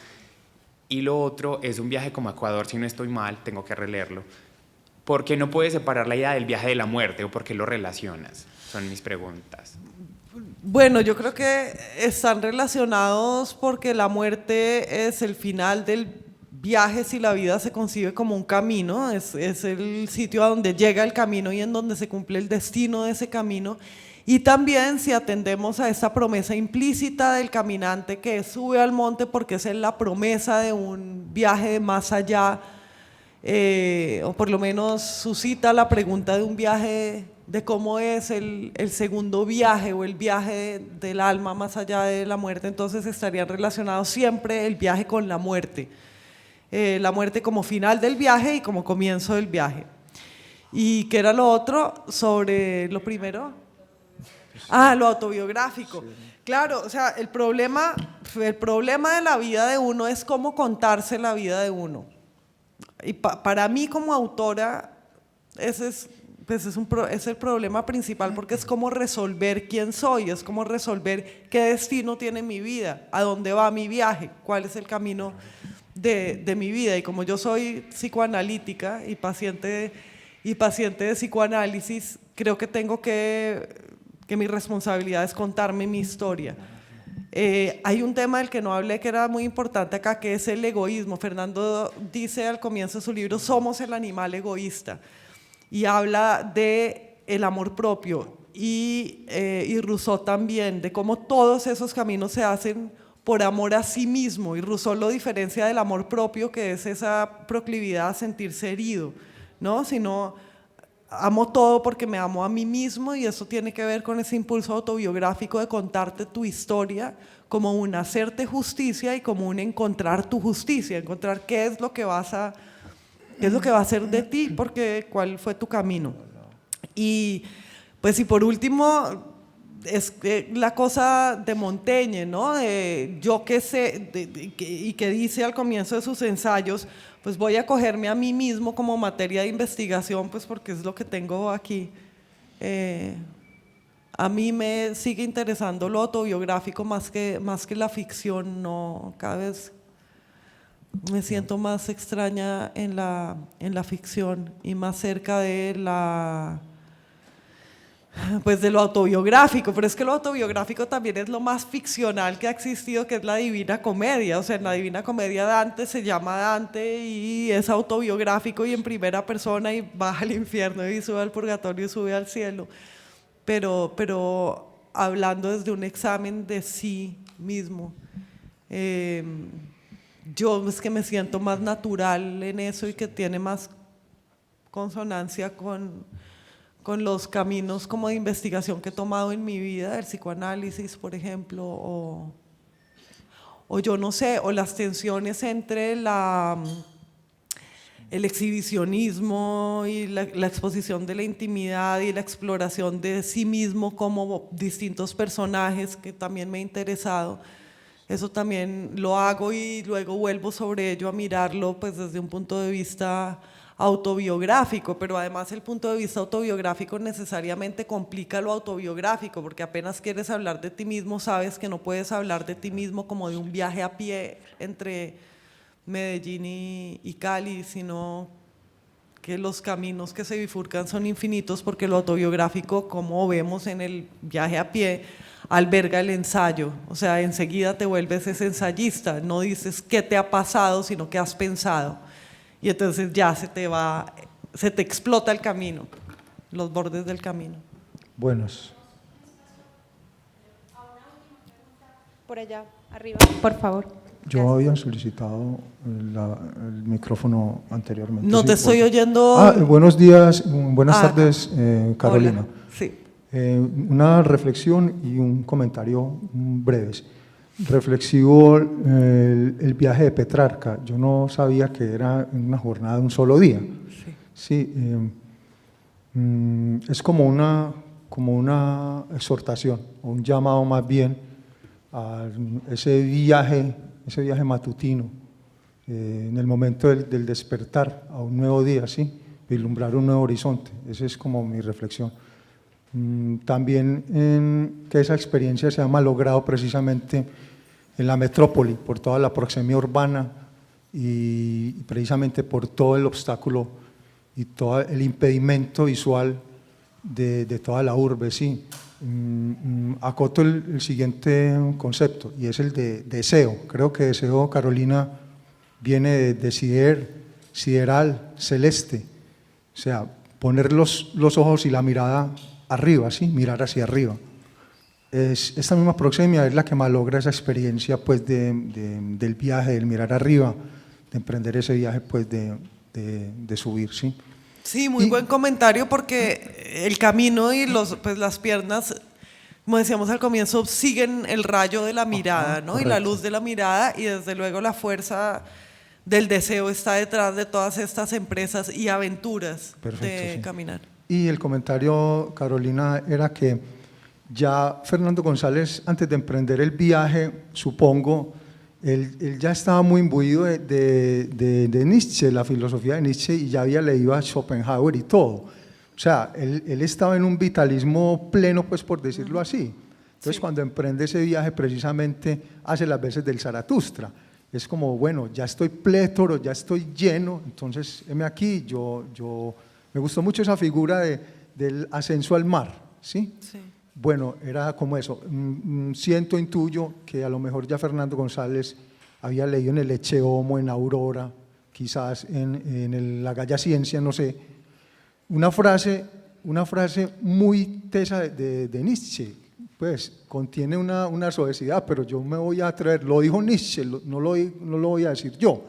Y lo otro es un viaje como a Ecuador, si no estoy mal, tengo que releerlo. ¿Por qué no puedes separar la idea del viaje de la muerte o por qué lo relacionas? Son mis preguntas. Bueno, yo creo que están relacionados porque la muerte es el final del viaje si la vida se concibe como un camino, es el sitio a donde llega el camino y en donde se cumple el destino de ese camino. Y también si atendemos a esa promesa implícita del caminante que sube al monte porque es la promesa de un viaje de más allá, o por lo menos suscita la pregunta de un viaje, de cómo es el segundo viaje o el viaje del alma más allá de la muerte, entonces estarían relacionados siempre el viaje con la muerte como final del viaje y como comienzo del viaje. ¿Y qué era lo otro sobre lo primero? Lo autobiográfico. Claro, o sea, el problema de la vida de uno es cómo contarse la vida de uno. Y para mí como autora, ese es el problema principal, porque es cómo resolver quién soy, es cómo resolver qué destino tiene mi vida, a dónde va mi viaje, cuál es el camino de mi vida. Y como yo soy psicoanalítica y paciente de psicoanálisis, creo que tengo que mi responsabilidad es contarme mi historia. Hay un tema del que no hablé que era muy importante acá, que es el egoísmo. Fernando dice al comienzo de su libro, somos el animal egoísta, y habla de el amor propio, y Rousseau también, de cómo todos esos caminos se hacen por amor a sí mismo, y Rousseau lo diferencia del amor propio, que es esa proclividad a sentirse herido, ¿no? Sino amo todo porque me amo a mí mismo, y eso tiene que ver con ese impulso autobiográfico de contarte tu historia como un hacerte justicia y como un encontrar tu justicia, encontrar qué es lo que va a ser de ti, porque cuál fue tu camino. Y pues, y por último, es la cosa de Montaigne, ¿no? De yo qué sé, y que dice al comienzo de sus ensayos, pues voy a cogerme a mí mismo como materia de investigación, pues porque es lo que tengo aquí. A mí me sigue interesando lo autobiográfico más que la ficción, no, cada vez me siento más extraña en la ficción y más cerca de de lo autobiográfico, pero es que lo autobiográfico también es lo más ficcional que ha existido, que es la Divina Comedia. O sea, en la Divina Comedia Dante se llama Dante y es autobiográfico y en primera persona, y baja al infierno y sube al purgatorio y sube al cielo, pero hablando desde un examen de sí mismo. Yo es que me siento más natural en eso y que tiene más consonancia con los caminos como de investigación que he tomado en mi vida, el psicoanálisis, por ejemplo, o yo no sé, o las tensiones entre el exhibicionismo y la exposición de la intimidad y la exploración de sí mismo como distintos personajes, que también me ha interesado. Eso también lo hago y luego vuelvo sobre ello a mirarlo pues desde un punto de vista autobiográfico, pero además el punto de vista autobiográfico necesariamente complica lo autobiográfico, porque apenas quieres hablar de ti mismo, sabes que no puedes hablar de ti mismo como de un viaje a pie entre Medellín y Cali, sino que los caminos que se bifurcan son infinitos, porque lo autobiográfico, como vemos en el viaje a pie, alberga el ensayo. O sea, enseguida te vuelves ese ensayista, no dices qué te ha pasado, sino qué has pensado. Y entonces ya se te explota el camino, los bordes del camino. Buenos. Por allá, arriba, por favor. Yo había solicitado el micrófono anteriormente. No te estoy oyendo. Buenos días, buenas tardes, Carolina. Hola. Sí. Una reflexión y un comentario breves. Reflexivo el viaje de Petrarca. Yo no sabía que era una jornada de un solo día. Sí, es como una exhortación, o un llamado más bien a ese viaje matutino, en el momento del despertar a un nuevo día, ¿sí? Vislumbrar un nuevo horizonte. Esa es como mi reflexión. También que esa experiencia se ha malogrado precisamente en la metrópoli, por toda la proxemia urbana y precisamente por todo el obstáculo y todo el impedimento visual de toda la urbe, sí. Acoto el siguiente concepto, y es el de deseo. Creo que deseo, Carolina, viene de sideral, celeste, o sea, poner los ojos y la mirada arriba, ¿sí? Mirar hacia arriba. Esta misma proxemia es la que malogra esa experiencia pues, del viaje, del mirar arriba, de emprender ese viaje pues, de subir, ¿sí? Sí, muy buen comentario, porque el camino y pues las piernas, como decíamos al comienzo, siguen el rayo de la mirada, ¿no? Y la luz de la mirada, y desde luego la fuerza del deseo está detrás de todas estas empresas y aventuras de caminar. Y el comentario, Carolina, era que ya Fernando González, antes de emprender el viaje, supongo, él ya estaba muy imbuido de Nietzsche, la filosofía de Nietzsche, y ya había leído a Schopenhauer y todo. O sea, él estaba en un vitalismo pleno, pues por decirlo así. Entonces, cuando emprende ese viaje, precisamente hace las veces del Zaratustra. Es como, bueno, ya estoy plétoro, ya estoy lleno, entonces, heme aquí, me gustó mucho esa figura del ascenso al mar, ¿sí? Sí. Bueno, era como eso. Intuyo que a lo mejor ya Fernando González había leído en el Ecce Homo, en Aurora, quizás en la Galla Ciencia, no sé, una frase muy tesa de Nietzsche, pues contiene una suavidad, pero yo me voy a atrever, lo dijo Nietzsche, no lo voy a decir yo,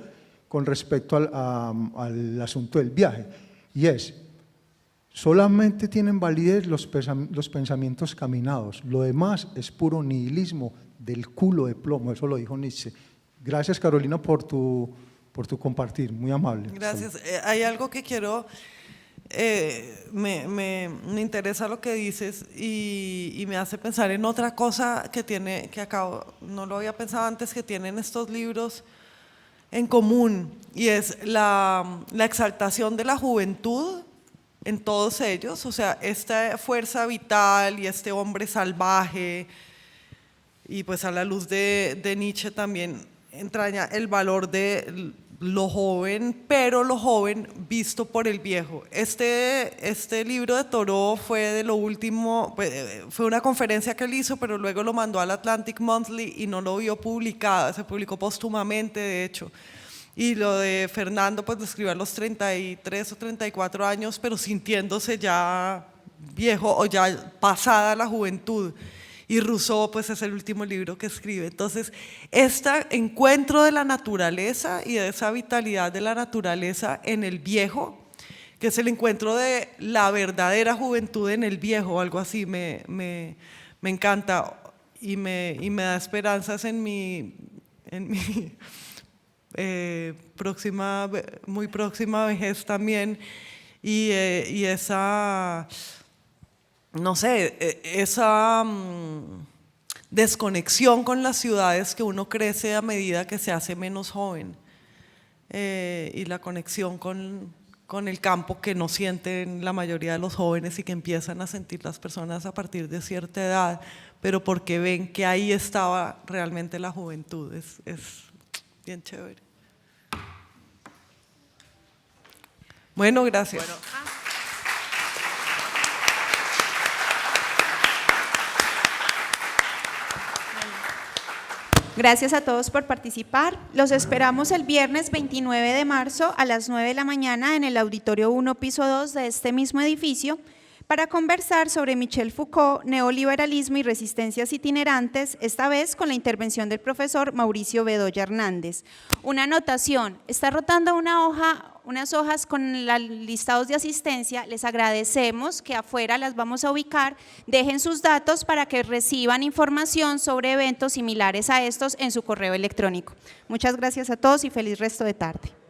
con respecto al asunto del viaje, y es: solamente tienen validez los pensamientos caminados, lo demás es puro nihilismo del culo de plomo, eso lo dijo Nietzsche. Gracias, Carolina, por tu compartir, muy amable. Gracias. Hay algo que quiero, me interesa lo que dices y me hace pensar en otra cosa no lo había pensado antes, que tienen estos libros en común, y es la exaltación de la juventud en todos ellos, o sea, esta fuerza vital y este hombre salvaje, y pues a la luz de Nietzsche también entraña el valor de lo joven, pero lo joven visto por el viejo. Este libro de Thoreau fue de lo último, fue una conferencia que él hizo, pero luego lo mandó al Atlantic Monthly y no lo vio publicado, se publicó póstumamente, de hecho. Y lo de Fernando, pues lo escribió a los 33 o 34 años, pero sintiéndose ya viejo o ya pasada la juventud. Y Rousseau, pues es el último libro que escribe. Entonces, este encuentro de la naturaleza y de esa vitalidad de la naturaleza en el viejo, que es el encuentro de la verdadera juventud en el viejo, algo así, me encanta y me da esperanzas en mi muy próxima vejez también, y esa, no sé, esa desconexión con las ciudades que uno crece a medida que se hace menos joven, y la conexión con el campo que no sienten la mayoría de los jóvenes y que empiezan a sentir las personas a partir de cierta edad, pero porque ven que ahí estaba realmente la juventud. Es bien chévere. Bueno, gracias. Gracias a todos por participar. Los esperamos el viernes 29 de marzo a las 9 de la mañana en el Auditorio 1, piso 2 de este mismo edificio, para conversar sobre Michel Foucault, neoliberalismo y resistencias itinerantes, esta vez con la intervención del profesor Mauricio Bedoya Hernández. Una anotación: está rotando unas hojas con los listados de asistencia. Les agradecemos que afuera las vamos a ubicar. Dejen sus datos para que reciban información sobre eventos similares a estos en su correo electrónico. Muchas gracias a todos y feliz resto de tarde.